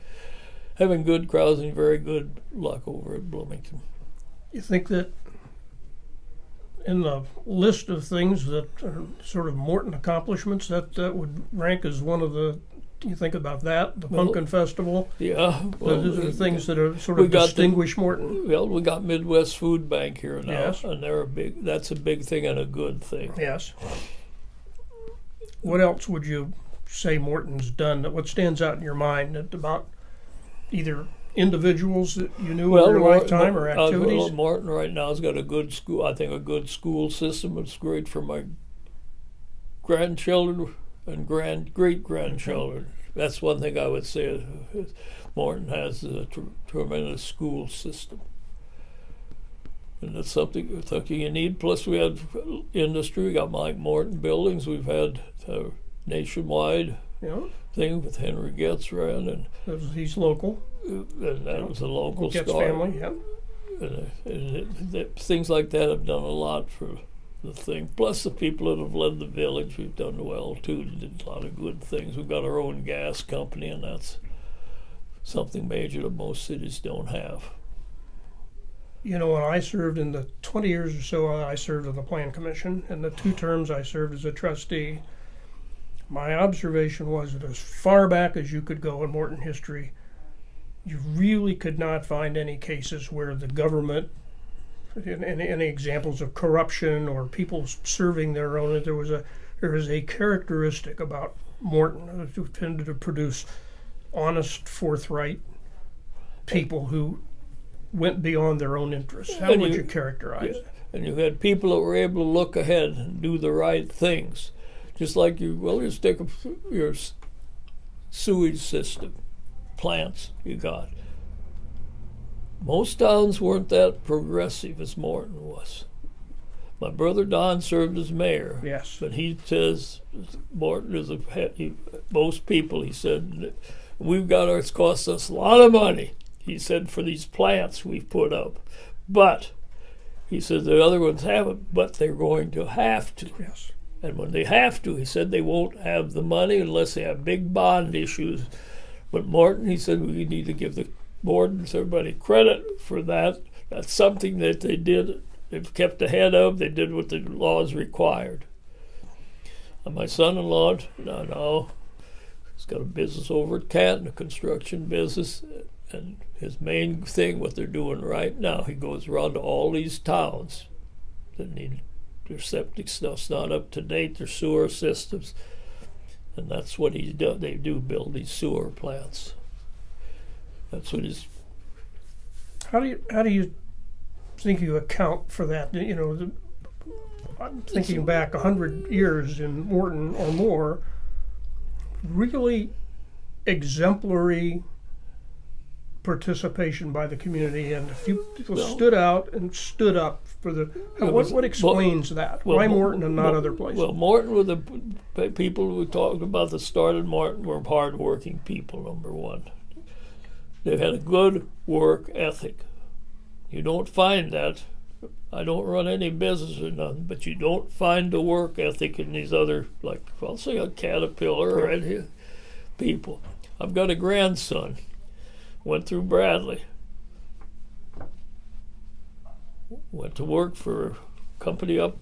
having good crowds and very good luck over at Bloomington. You think that in the list of things that are sort of Morton accomplishments, that would rank as one of the. You think about that, the Pumpkin Festival. Yeah, well, those are things that are sort of distinguish Morton. Well, we got Midwest Food Bank here now, yes. And that's a big thing and a good thing. Yes. What else would you say Morton's done? What stands out in your mind about either individuals that you knew in your lifetime or activities? Morton right now has got a good school. I think a good school system. It's great for my grandchildren and great-grandchildren. That's one thing I would say. Morton has a tremendous school system. And that's something you need. Plus we had industry. We got Mike Morton buildings. We've had a nationwide thing with Henry Getz ran. And he's local. And that was a local Getz start. family, yeah. And things like that have done a lot for the thing. Plus the people that have led the village, we've done well too. Did a lot of good things. We've got our own gas company, and that's something major that most cities don't have. You know, when I served in the 20 years or so I served on the Plan Commission, and the 2 terms I served as a trustee, my observation was that as far back as you could go in Morton history, you really could not find any cases where the government, any examples of corruption or people serving their own. There was a characteristic about Morton who tended to produce honest, forthright people who went beyond their own interests. How would you characterize it? And you had people that were able to look ahead and do the right things. Just like just take your sewage system, plants you got. Most towns weren't that progressive as Morton was. My brother Don served as mayor. Yes. But he says Morton is most people, he said, it's cost us a lot of money. He said, for these plants we've put up. But, he said, the other ones haven't, but they're going to have to. Yes. And when they have to, he said, they won't have the money unless they have big bond issues. But Morton, he said, we need to give the board and everybody credit for that. That's something that they did. They've kept ahead of. They did what the laws required. And my son-in-law, now, he's got a business over at Canton, a construction business. And his main thing, what they're doing right now, he goes around to all these towns that need their septic stuff's not up to date, their sewer systems, and that's what he's done. They do build these sewer plants. That's what he's. How do you think you account for that? You know, I'm thinking back 100 years in Morton or more. Really exemplary participation by the community, and a few people stood out and stood up for the. What explains that? Why Morton and not other places? Well, Morton were the people we talked about that started Morton were hard-working people. Number one, they had a good work ethic. You don't find that. I don't run any business or nothing, but you don't find the work ethic in these other, like I'll say, a Caterpillar or any people. I've got a grandson. Went through Bradley. Went to work for a company up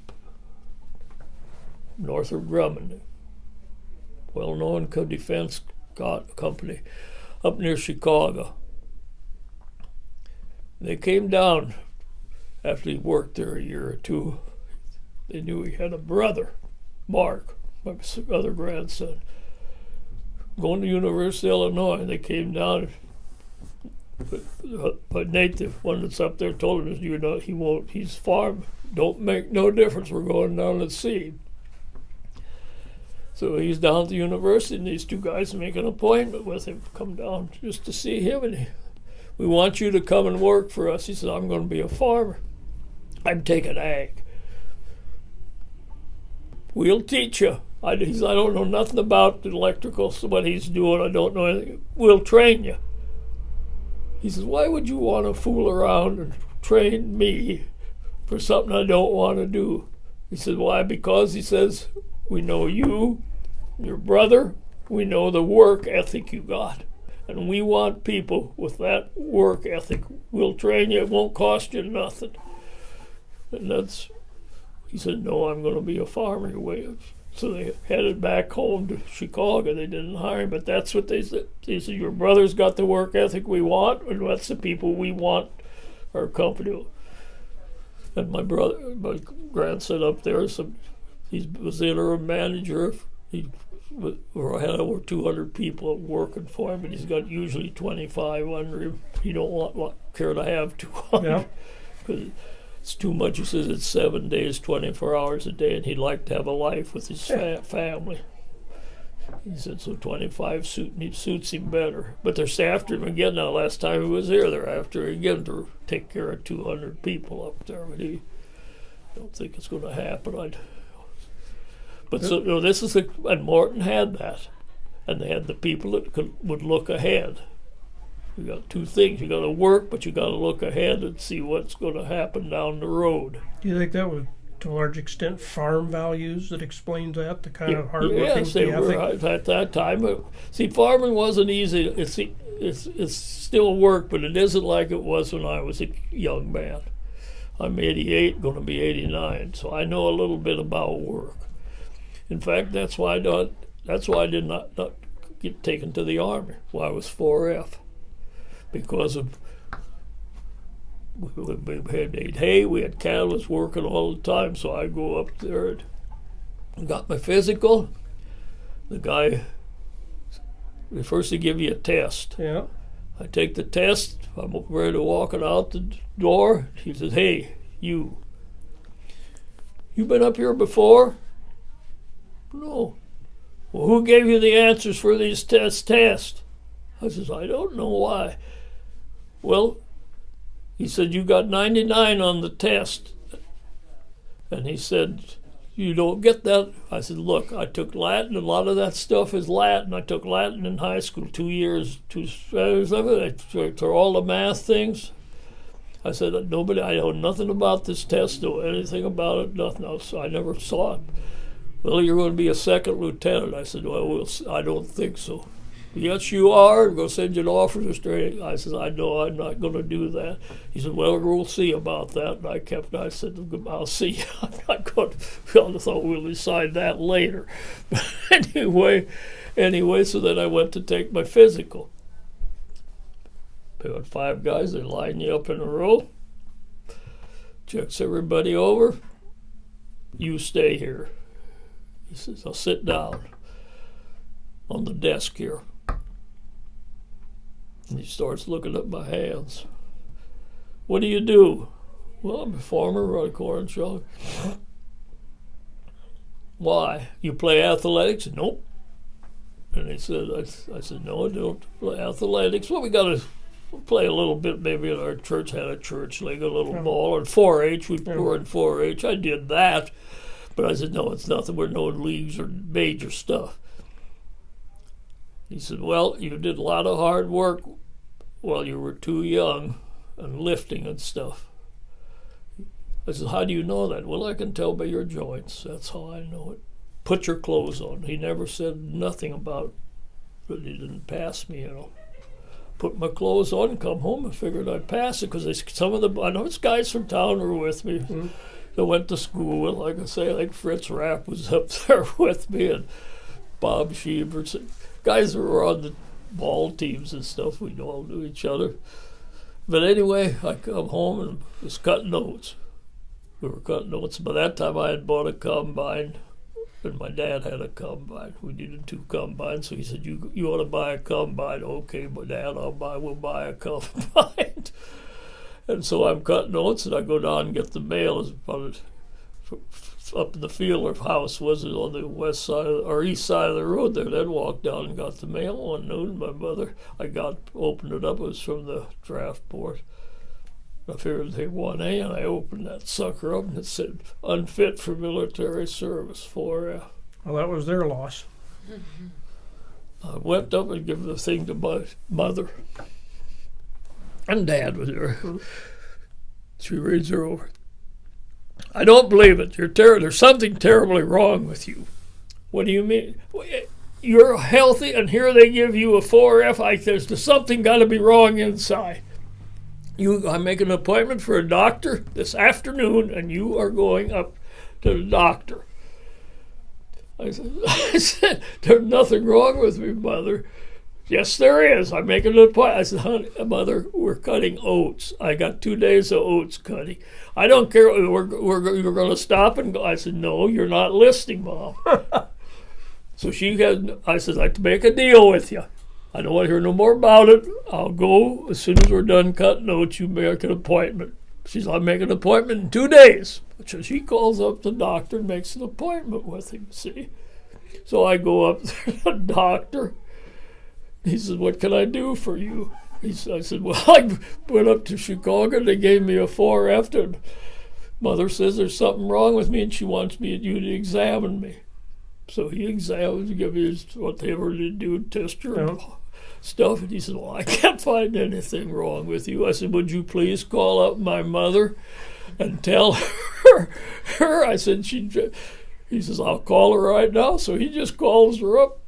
north of Grumman, well-known defense company up near Chicago. They came down after he worked there a year or two. They knew he had a brother, Mark, my other grandson, going to University of Illinois. They came down. But Nate, the one that's up there, told him, he won't. He's farm. Don't make no difference. We're going down to see. So he's down at the university, and these two guys make an appointment with him, come down just to see him, and we want you to come and work for us. He said, I'm going to be a farmer. I'm taking ag. We'll teach you. I don't know nothing about the electrical, so what he's doing. I don't know anything. We'll train you. He says, why would you want to fool around and train me for something I don't want to do? He said, why? Because, he says, we know you, your brother, we know the work ethic you got. And we want people with that work ethic. We'll train you. It won't cost you nothing. And that's He said, no, I'm going to be a farmer. So they headed back home to Chicago. They didn't hire him, but that's what they said. They said, your brother's got the work ethic we want, and that's the people we want our company. And my grandson up there, he was the interim manager. He had over 200 people working for him, and he's got usually 25 under him. He don't care to have 200 because it's too much. He says it's 7 days, 24 hours a day, and he'd like to have a life with his family. He said, so 25 suits him better. But they're after him again now. Last time he was here, they're after him again to take care of 200 people up there. But he don't think it's going to happen. But so this is and Morton had that. And they had the people that would look ahead. You got two things. You got to work, but you got to look ahead and see what's going to happen down the road. Do you think that was, to a large extent, farm values that explains that, the kind of hardworking? Yes, they were at that time. But, see, farming wasn't easy. It's still work, but it isn't like it was when I was a young man. I'm 88, going to be 89, so I know a little bit about work. In fact, that's why I did not get taken to the Army. Why I was 4F. Because of we had hay, we had cattle working all the time, so I go up there and got my physical. The guy, first they give you a test. Yeah. I take the test, I'm ready to walk it out the door. He says, hey, you been up here before? No. Well, who gave you the answers for these tests? I says, I don't know why. Well, he said, you got 99 on the test. And he said, you don't get that. I said, look, I took Latin. A lot of that stuff is Latin. I took Latin in high school, 2 years, for all the math things. I said, I know nothing about this test, know anything about it, nothing else. So I never saw it. Well, you're going to be a second lieutenant. I said, well, I don't think so. Yes, you are. I'm going to send you an officer's training. I said, I know I'm not going to do that. He said, well, we'll see about that. And I said, I'll see. I'm not going to. I thought we'll decide that later. But anyway, so then I went to take my physical. They had 5 guys. They line you up in a row. Checks everybody over. You stay here. He says, I'll sit down on the desk here. And he starts looking at my hands. What do you do? Well, I'm a farmer, run a corn shop. Why? You play athletics? Nope. And he said, I said, no, I don't play athletics. Well, we got to play a little bit. Maybe in our church had a church league, a little ball. And 4-H, we were in 4-H. I did that. But I said, no, it's nothing. We're no leagues or major stuff. He said, well, you did a lot of hard work while you were too young and lifting and stuff. I said, how do you know that? Well, I can tell by your joints. That's how I know it. Put your clothes on. He never said nothing about it. He didn't pass me, Put my clothes on and come home. I figured I'd pass it because I know it's guys from town were with me. Mm-hmm. That went to school. Like I say, like Fritz Rapp was up there with me and Bob Sheevers. Guys who were on the ball teams and stuff, we all knew each other. But anyway, I come home and was cutting notes. We were cutting notes. By that time, I had bought a combine, and my dad had a combine. We needed 2 combines, so he said, "You ought to buy a combine." Okay, my dad, we'll buy a combine. And so I'm cutting notes, and I go down and get the mail. Up in the field, our house was on the west side or east side of the road there. Then walked down and got the mail one noon. My mother, opened it up. It was from the draft board. I figured they 1A, and I opened that sucker up, and it said unfit for military service. 4F. Well, that was their loss. I went up and gave the thing to my mother. And Dad was there. She reads her over. I don't believe it. There's something terribly wrong with you. What do you mean? You're healthy, and here they give you a 4F. There's something got to be wrong inside. I make an appointment for a doctor this afternoon, and you are going up to the doctor. I said, there's nothing wrong with me, Mother. Yes, there is. I'm making an appointment. I said, honey, Mother, we're cutting oats. I got 2 days of oats cutting. I don't care. We're going to stop and go. I said, no, you're not listening, Mom. So I said, I'd like to make a deal with you. I don't want to hear no more about it. I'll go as soon as we're done cutting oats. You make an appointment. She said, I'll make an appointment in 2 days. So she calls up the doctor and makes an appointment with him, see. So I go up to the doctor. He said, what can I do for you? I said, well, I went up to Chicago and they gave me a 4F. And Mother says there's something wrong with me and she wants you to examine me. So he examined, give me whatever they do, test her and stuff. And he said, well, I can't find anything wrong with you. I said, would you please call up my mother and tell her? I said, he says, I'll call her right now. So he just calls her up.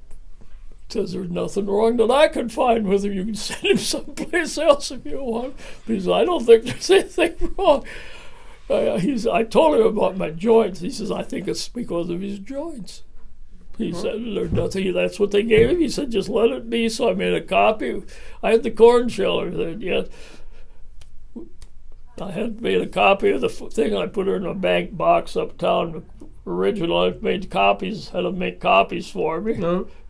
Says there's nothing wrong that I can find with her. You can send him someplace else if you want. He says, I don't think there's anything wrong. I told him about my joints. He says, I think it's because of his joints. He said, there's nothing. That's what they gave him. He said, just let it be. So I made a copy. I had the corn sheller then, yet. I had made a copy of the thing. I put her in a bank box uptown. Original, I made copies, had them make copies for me.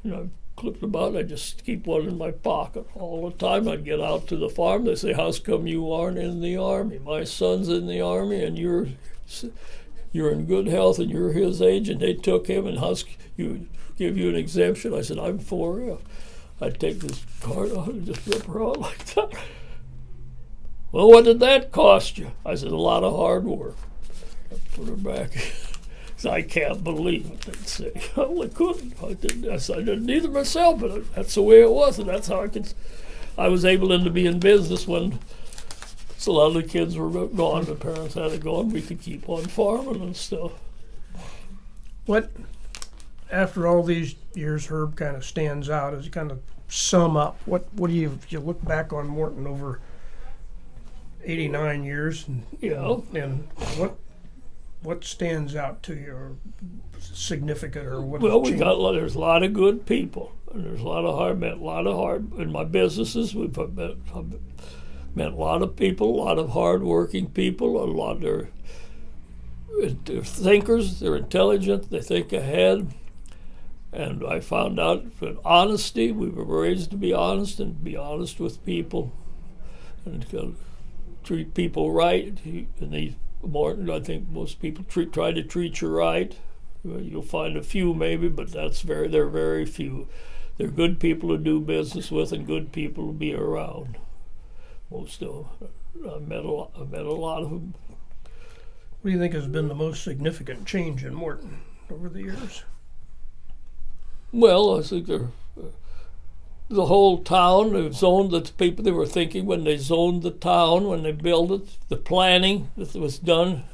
I clipped them out. I just keep one in my pocket all the time. I'd get out to the farm. They say, how's come you aren't in the Army? My son's in the Army, and you're in good health, and you're his age. And they took him and give you an exemption. I said, I'm 4F. I'd take this card out and just rip her out like that. Well, what did that cost you? I said, a lot of hard work. I put her back. I can't believe it, they'd say. I couldn't. I didn't either myself, but that's the way it was, and that's how I was able to be in business when a lot of the kids were gone, the parents had it gone, we could keep on farming and stuff. What, after all these years, Herb, kind of stands out as you kind of sum up, what do you, if you look back on Morton over 89 years, and what stands out to you, or significant, or what? Well, there's a lot of good people, and there's a lot of hard. In my businesses, I've met a lot of people, a lot of hard-working people. They're thinkers, they're intelligent, they think ahead. And I found out that honesty. We were raised to be honest and be honest with people, and treat people right. Morton, I think most people try to treat you right. You'll find a few maybe, but they're very few. They're good people to do business with and good people to be around. Most of them. I met a lot of them. What do you think has been the most significant change in Morton over the years? Well, I think the whole town, they zoned the people they were thinking when they zoned the town, when they built it, the planning that was done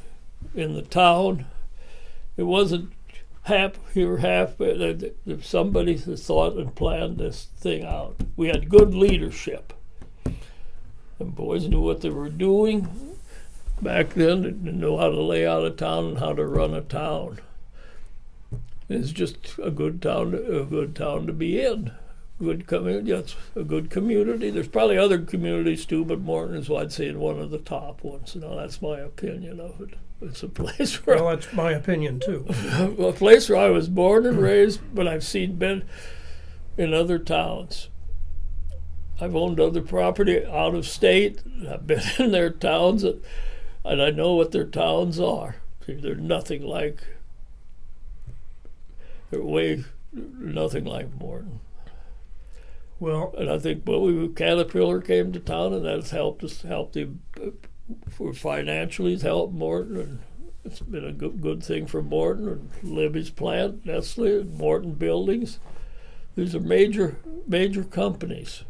in the town. It wasn't half here, half, somebody thought and planned this thing out. We had good leadership. The boys knew what they were doing. Back then, they knew how to lay out a town and how to run a town. It's just a good town to be in. Good community. That's a good community. There's probably other communities too, but Morton is, I'd say, one of the top ones. That's my opinion of it. It's a place where. Well, that's my opinion too. A place where I was born and raised, but I've been in other towns. I've owned other property out of state. I've been in their towns, and I know what their towns are. They're nothing like. Nothing like Morton. Well, and I think Caterpillar came to town, and that's helped financially. It's helped Morton, and it's been a good thing for Morton and Libby's plant, Nestle, and Morton Buildings. These are major companies,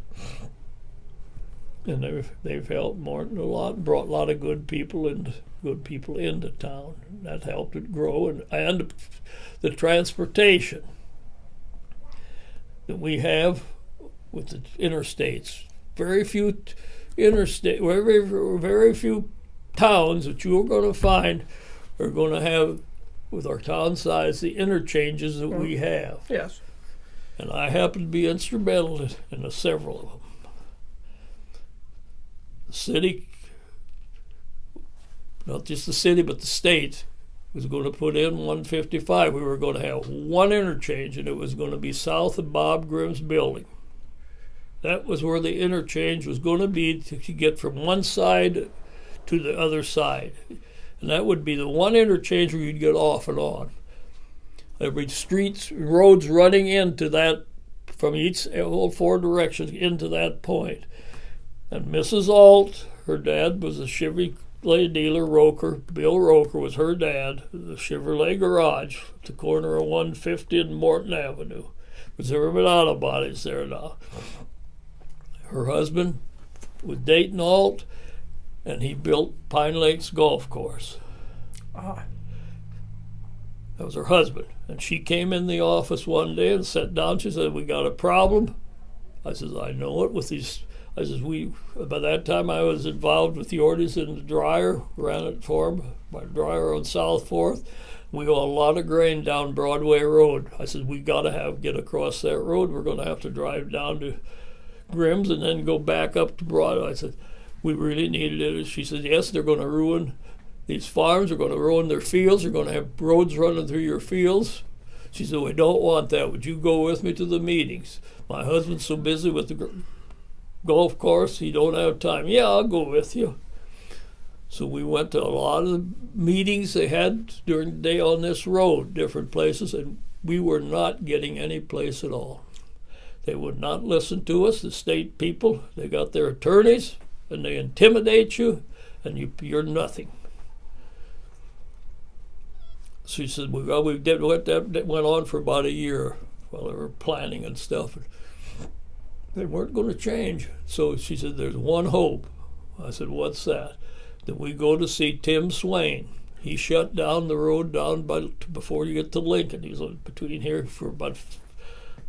and they've helped Morton a lot, and brought a lot of good people into town. That helped it grow, and the transportation that we have with the interstates. Very few towns that you're going to find are going to have with our town size, the interchanges that we have. Yes. And I happen to be instrumental in several of them. The city, not just the city, but the state, was going to put in 155. We were going to have one interchange, and it was going to be south of Bob Grimm's building. That was where the interchange was going to be to get from one side to the other side. And that would be the one interchange where you'd get off and on. There'd be roads running into that from all four directions into that point. And Mrs. Alt, her dad was a Chevrolet dealer, Roker. Bill Roker was her dad. The Chevrolet garage at the corner of 150 and Morton Avenue. There's never been auto bodies there now. Her husband was Dayton Alt, and he built Pine Lakes Golf Course. Ah. That was her husband. And she came in the office one day and sat down. She said, "We got a problem." I said, "I know it with these." I said, by that time I was involved with the Orties in the dryer, ran it for him, my dryer on South 4th. We haul a lot of grain down Broadway Road. I said, "We got to get across that road. We're going to have to drive down to Grimm's and then go back up to Broadway." I said, "We really needed it." She said, "Yes, they're going to ruin these farms. They're going to ruin their fields. They're going to have roads running through your fields." She said, "We don't want that. Would you go with me to the meetings? My husband's so busy with the golf course, he don't have time." "Yeah, I'll go with you." So we went to a lot of the meetings they had during the day on this road, different places, and we were not getting any place at all. They would not listen to us, the state people. They got their attorneys, and they intimidate you, and you're nothing. She said, that went on for about a year while they were planning and stuff. They weren't going to change. So she said, "There's one hope." I said, "What's that?" "That we go to see Tim Swain. He shut down the road before you get to Lincoln. He's between here for about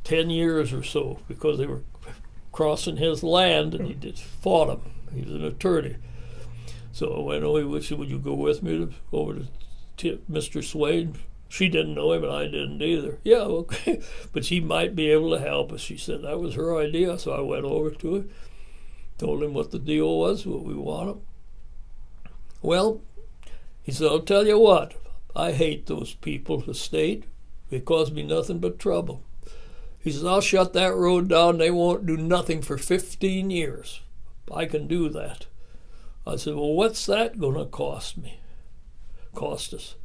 10 years or so because they were crossing his land, and he fought him. He was an attorney." So I went away with you. "Would you go with me over to Mr. Swain?" She didn't know him, and I didn't either. "Yeah, okay." But she might be able to help us. She said that was her idea, so I went over to her, told him what the deal was, what we wanted. Well, he said, "I'll tell you what, I hate those people, the state. They cause me nothing but trouble." He says, "I'll shut that road down. They won't do nothing for 15 years. I can do that." I said, "Well, what's that going to cost us?"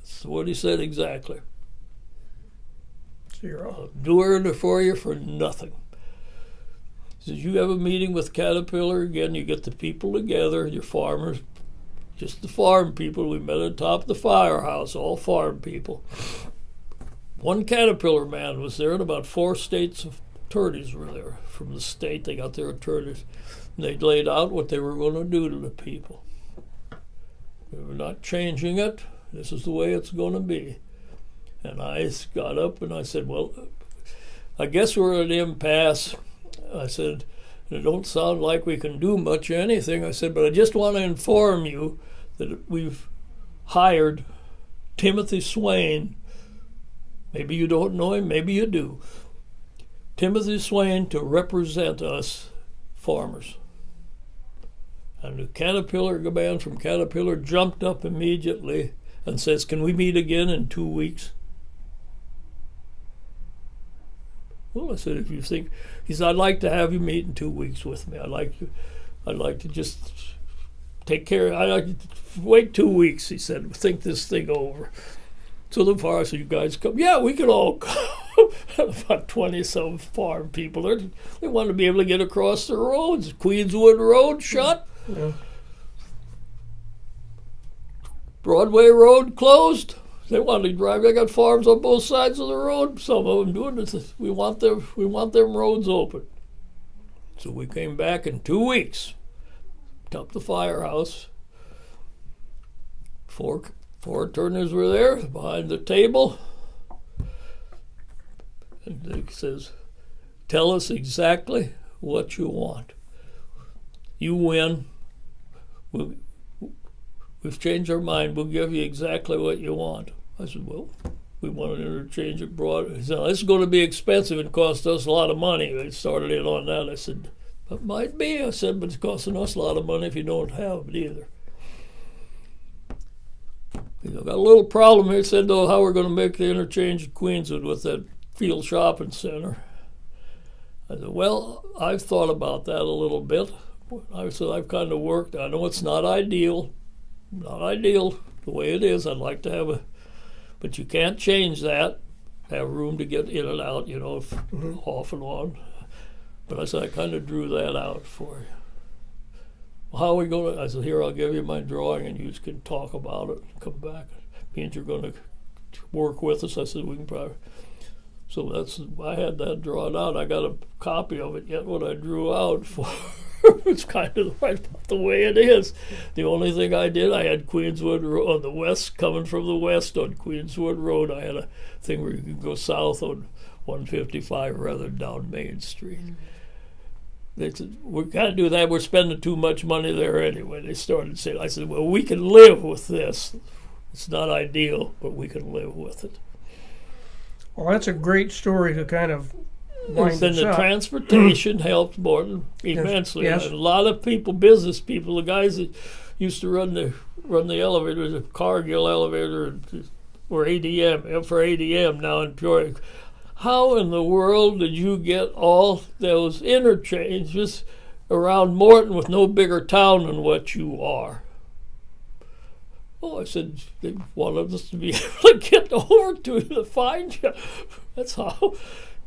That's what he said exactly. Zero. "I'm doing it for you for nothing." He says, "You have a meeting with Caterpillar again. You get the people together, your farmers, just the farm people. We met at the top of the firehouse, all farm people. One Caterpillar man was there, and about 4 states attorneys were there. From the state, they got their attorneys. And they laid out what they were going to do to the people. We were not changing it. This is the way it's going to be." And I got up and I said, "Well, I guess we're at an impasse." I said, "It don't sound like we can do much of anything." I said, "But I just want to inform you that we've hired Timothy Swain. Maybe you don't know him, maybe you do. Timothy Swain to represent us farmers." And the Caterpillar man from Caterpillar jumped up immediately and says, "Can we meet again in 2 weeks?" Well, I said, "If you think," he said, "I'd like to have you meet in 2 weeks with me. I'd like to just take care. I'd like to wait 2 weeks." He said, "Think this thing over." So the farmer said, "You guys come?" "Yeah, we could all come." About 20-some farm people. They wanted to be able to get across the roads. Queenswood Road shut. Yeah. Broadway Road closed. They wanted to drive. They got farms on both sides of the road. Some of them doing it. We want them roads open. So we came back in 2 weeks. Up the firehouse. Four attorneys were there behind the table. And he says, "Tell us exactly what you want. You win. we've changed our mind. We'll give you exactly what you want. I said, well, we want an interchange abroad. He said, this is going to be expensive and cost us a lot of money. They started in on that. I said, it might be. I said, but it's costing us a lot of money if you don't have it either. Got a little problem here. He said, though, how we're going to make the interchange at Queenswood with that field shopping center. I said, well, I've thought about that a little bit. I said, I've kind of worked. I know it's not ideal the way it is. I'd like to have but you can't change that. Have room to get in and out, off and on. But I said, I kind of drew that out for you. Well, how are we going to? I said, here, I'll give you my drawing and you can talk about it and come back. It means you're going to work with us. I said, we can probably. So I had that drawn out. I got a copy of it yet what I drew out for. It's kind of right about the way it is. The only thing I did, I had Queenswood Road on the west, coming from the west on Queenswood Road. I had a thing where you could go south on 155 rather than down Main Street. They said, we can't do that. We're spending too much money there anyway. They started saying, I said, well, we can live with this. It's not ideal, but we can live with it. Well, that's a great story to kind of wind then the transportation helped Morton immensely. Yes. And a lot of people, business people, the guys that used to run the elevator, the Cargill elevator, or ADM, for ADM now in Peoria. How in the world did you get all those interchanges around Morton with no bigger town than what you are? Oh, I said, they wanted us to be able to get over to find you. That's how.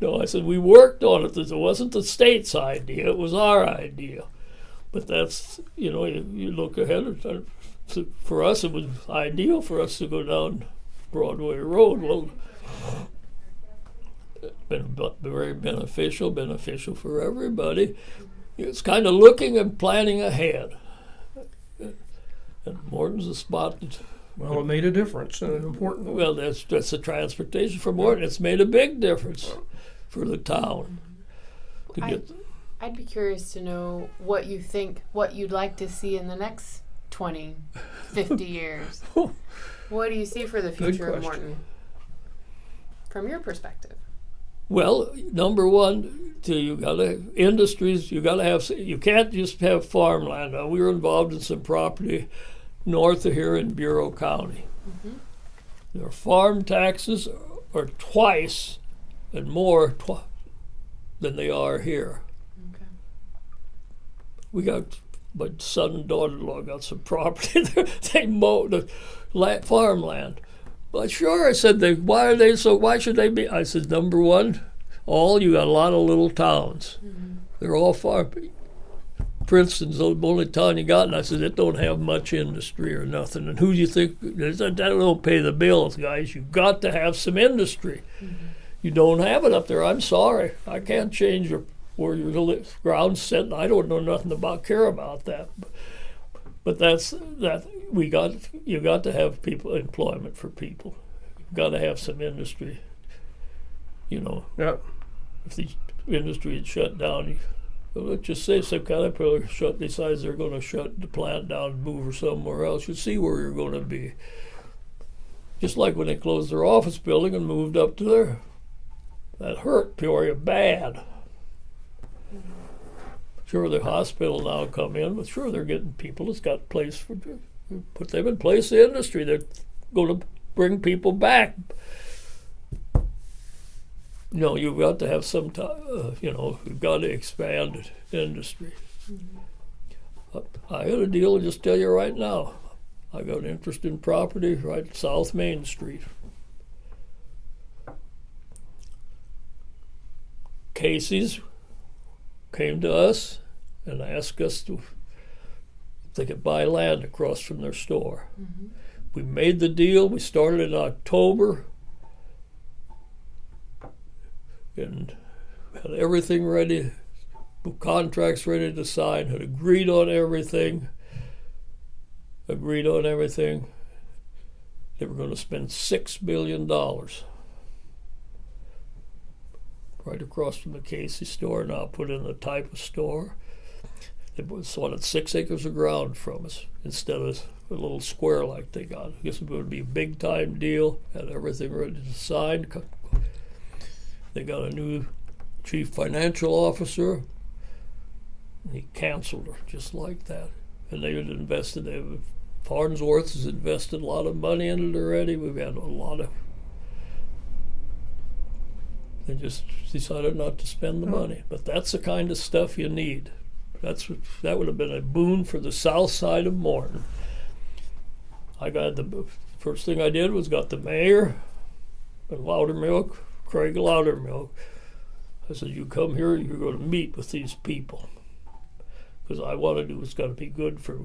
No, I said, we worked on it. It wasn't the state's idea. It was our idea. But that's, you look ahead. For us, it was ideal for us to go down Broadway Road. Well, it's been very beneficial for everybody. It's kind of looking and planning ahead. And Morton's a spot that... Well, it made a difference, and an important one. Well, that's the transportation for Morton. It's made a big difference for the town. I'd be curious to know what you think, what you'd like to see in the next 20, 50 years. What do you see for the future of Morton, from your perspective? Well, number one, you gotta have. You can't just have farmland. Now, we were involved in some property north of here in Bureau County. Mm-hmm. Their farm taxes are twice and more than they are here. Okay. We got, my son and daughter-in-law got some property there. They mow the farmland. But sure, I said, why should they be? I said, number one, you got a lot of little towns. Mm-hmm. They're all farm. Princeton's the only town you got, and I said, it don't have much industry or nothing. And who do you think, that don't pay the bills, guys. You've got to have some industry. Mm-hmm. You don't have it up there, I'm sorry. I can't change where your ground's sitting. I don't know nothing care about that. But you got to have employment for people. You've got to have some industry. Yeah. If the industry had shut down, let's just say some caterpillar decides they're going to shut the plant down and move her somewhere else. You see where you're going to be. Just like when they closed their office building and moved up to there. That hurt Peoria bad. Sure, the hospital now come in, but sure, they're getting people that's got place put them in place the industry. They're going to bring people back. You've got to have some time, you've got to expand industry. Mm-hmm. I got a deal, I'll just tell you right now. I got an interest in property right South Main Street. Casey's came to us and asked us if they could buy land across from their store. Mm-hmm. We made the deal. We started in October and had everything ready, contracts ready to sign, had agreed on everything. They were going to spend $6 billion right across from the Casey store, now put in the type of store. They wanted 6 acres of ground from us instead of a little square like they got. I guess it would be a big time deal. Had everything ready to sign. They got a new chief financial officer. And he canceled her just like that. And they had invested. Farnsworth has invested a lot of money in it already. We've had a lot of. They just decided not to spend the money. But that's the kind of stuff you need. That would have been a boon for the south side of Morton. I got the first thing I did was got the mayor and Loudermilk, Craig Loudermilk. I said, you come here, you're going to meet with these people. Because I want to do, it's got to be good for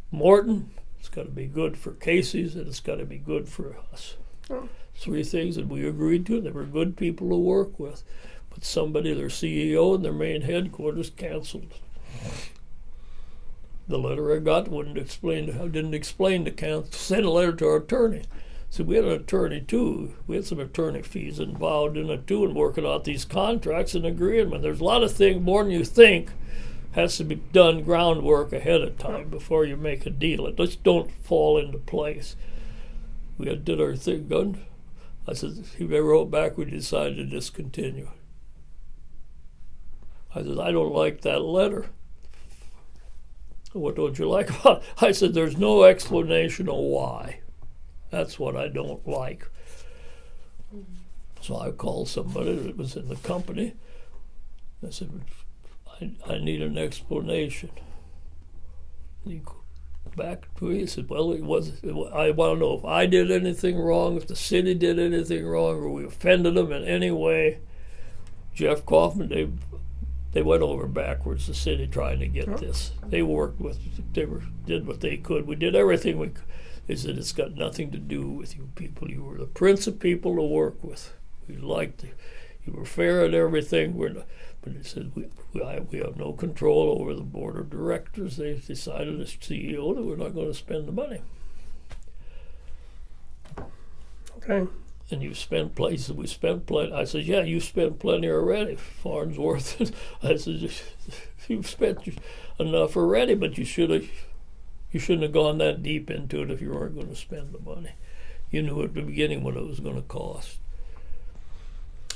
Morton, it's got to be good for Casey's, and it's got to be good for us. Oh. 3 things that we agreed to. They were good people to work with. But somebody, their CEO and their main headquarters, canceled. The letter I got didn't explain to council. Sent a letter to our attorney. So we had an attorney too. We had some attorney fees involved in it too, and working out these contracts and agreeing. When there's a lot of things more than you think has to be done groundwork ahead of time before you make a deal. It just don't fall into place. We did our thing good. I said, they wrote back, we decided to discontinue. I said, I don't like that letter. What don't you like about it? I said, there's no explanation of why. That's what I don't like. So I called somebody that was in the company. I said, I need an explanation. He back to me, he said, well, I want to know if I did anything wrong, if the city did anything wrong, or we offended them in any way. Jeff Kaufman, they went over backwards, the city, trying to get this. They worked with, did what they could. We did everything we could. They said, it's got nothing to do with you people. You were the prince of people to work with. We liked you. You were fair at everything. But they said, we have no control over the board of directors. They decided as CEO that we're not going to spend the money. Okay. And you spent places. We spent plenty. I said, yeah, you spent plenty already, Farnsworth. I said, you've spent enough already, but you shouldn't have gone that deep into it if you weren't going to spend the money. You knew at the beginning what it was going to cost.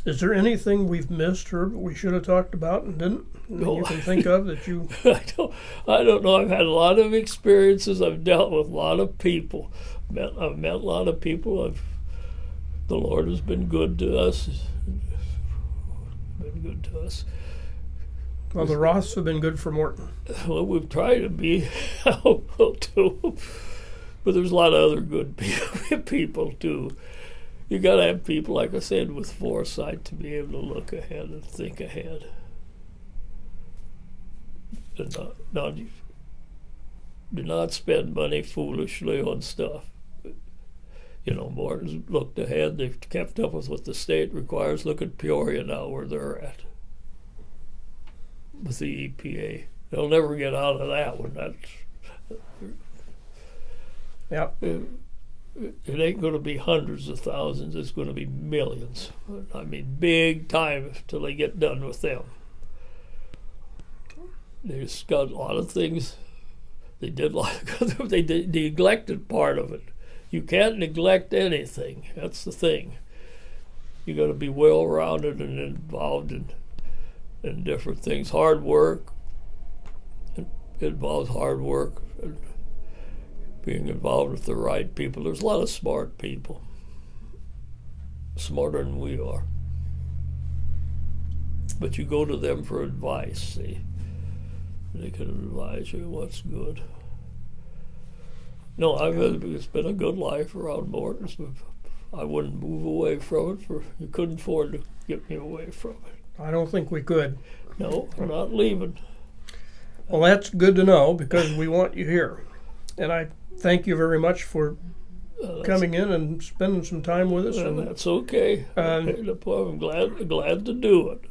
Is there anything we've missed, Herb, we should have talked about and didn't? No. You can think of that you... I don't know. I've had a lot of experiences. I've dealt with a lot of people. I've met a lot of people. The Lord has been good to us. Well, the Roths have been good for Morton. Well, we've tried to be helpful too. But there's a lot of other good people too. You got to have people, like I said, with foresight to be able to look ahead and think ahead. And do not spend money foolishly on stuff. You know, Morton's looked ahead. They've kept up with what the state requires. Look at Peoria now, where they're at with the EPA. They'll never get out of that one. Yep. It ain't going to be hundreds of thousands. It's going to be millions. I mean, big time till they get done with them. There's got a lot of things they did they neglected part of it. You can't neglect anything. That's the thing. You got to be well-rounded and involved in different things. Hard work. It involves hard work. And being involved with the right people. There's a lot of smart people. Smarter than we are. But you go to them for advice, see. They can advise you what's good. No, it's been a good life around Morton. I wouldn't move away from it. You couldn't afford to get me away from it. I don't think we could. No, I'm not leaving. Well, that's good to know because we want you here. And I thank you very much for coming in and spending some time with us. And that's okay. I'm glad to do it.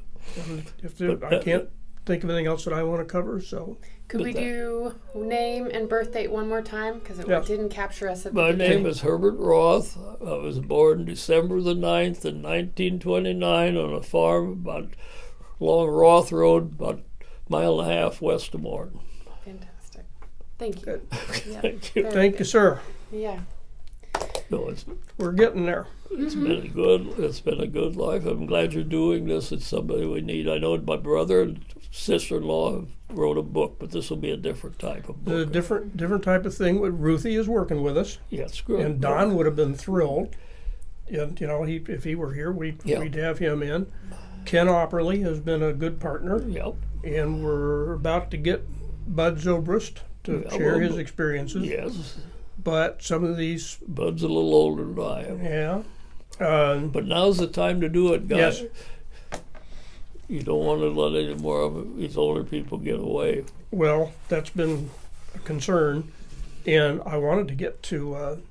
I can't think of anything else that I want to cover, so... Could we do name and birth date one more time? Because it didn't capture us at the beginning. My name is Herbert Roth. I was born December the 9th in 1929 on a farm about along Roth Road, about a mile and a half west of Morton. Fantastic. Thank you. Yeah, Thank you. Thank you, sir. Yeah. No, We're getting there. it's been a good life. I'm glad you're doing this. It's somebody we need. I know my brother and sister-in-law wrote a book, but this will be a different type of book. A different type of thing. Ruthie is working with us, Yeah, it's good. and Don would have been thrilled. And if he were here, we'd have him in. Ken Opperly has been a good partner, and we're about to get Bud Zobrist to share his experiences. Yes. But some of these... Bud's a little older than I am. Yeah. But now's the time to do it, guys. Yes. You don't want to let any more of these older people get away. Well, that's been a concern. And I wanted to get to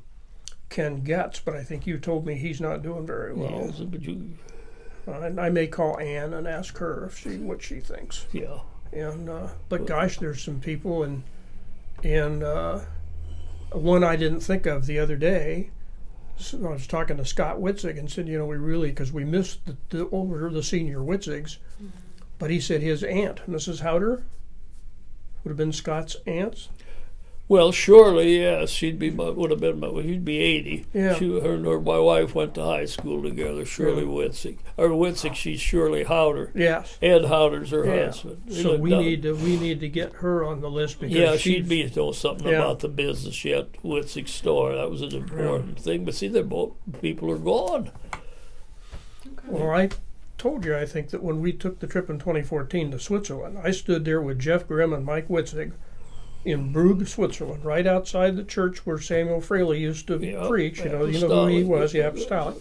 Ken Getz, but I think you told me he's not doing very well. Yes, but you... I may call Ann and ask her what she thinks. Yeah. And but gosh, there's some people, and one I didn't think of the other day. So I was talking to Scott Witzig and said, because we missed the senior Witzigs, but he said his aunt, Mrs. Howder, would have been Scott's aunt. Well, surely, yes. She'd be 80. Yeah. Her and my wife went to high school together. Shirley Witzig, or Witzig. She's Shirley Howder. Yes. Ed Howder's her husband. So we need to get her on the list because she'd be know something about the business yet. Witzig store. That was an important thing. But see, they're both people are gone. Okay. Well, I told you I think that when we took the trip in 2014 to Switzerland, I stood there with Jeff Grimm and Mike Witzig in Brugg, Switzerland, right outside the church where Samuel Fraley used to preach. You know who he was, apostolic.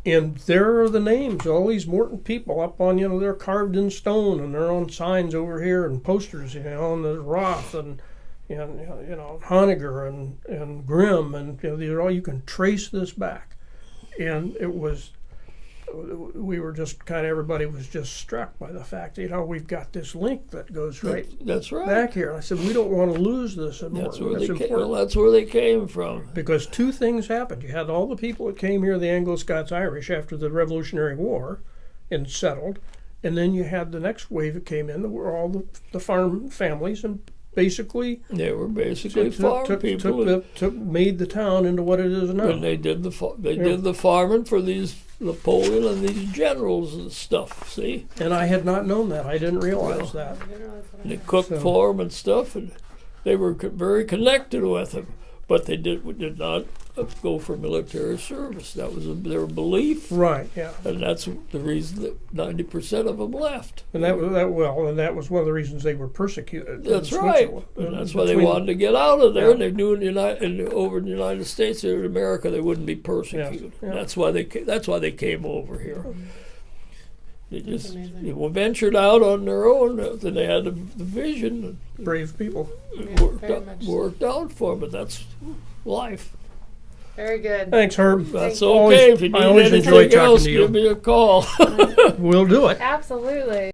And there are the names, all these Morton people up on, they're carved in stone, and they're on signs over here and posters, and there's Roth and Honegger and Grimm, and they're all, you can trace this back. And it was, we were just everybody was just struck by the fact that, we've got this link that goes that's right back here. I said, we don't want to lose this. That's where they came from. Because two things happened. You had all the people that came here, the Anglo-Scots-Irish, after the Revolutionary War and settled. And then you had the next wave that came in, that were all the farm families, and basically they were farm people. Made the town into what it is now. And they did the farming for these Napoleon and these generals and stuff. See. And I had not known that. I didn't realize that. And they cooked for them and stuff, and they were very connected with them. But they did not go for military service. That was their belief. Right. Yeah. And that's the reason that 90% of them left. And that was one of the reasons they were persecuted. That's right. And that's why they wanted to get out of there. And they knew over in the United States or in America they wouldn't be persecuted. Yeah. That's why they came over here. They just ventured out on their own. Then they had the vision. Brave people. It worked out for them, but that's life. Very good. Thanks, Herb. That's okay. If you need anything else, give me a call. We'll do it. Absolutely.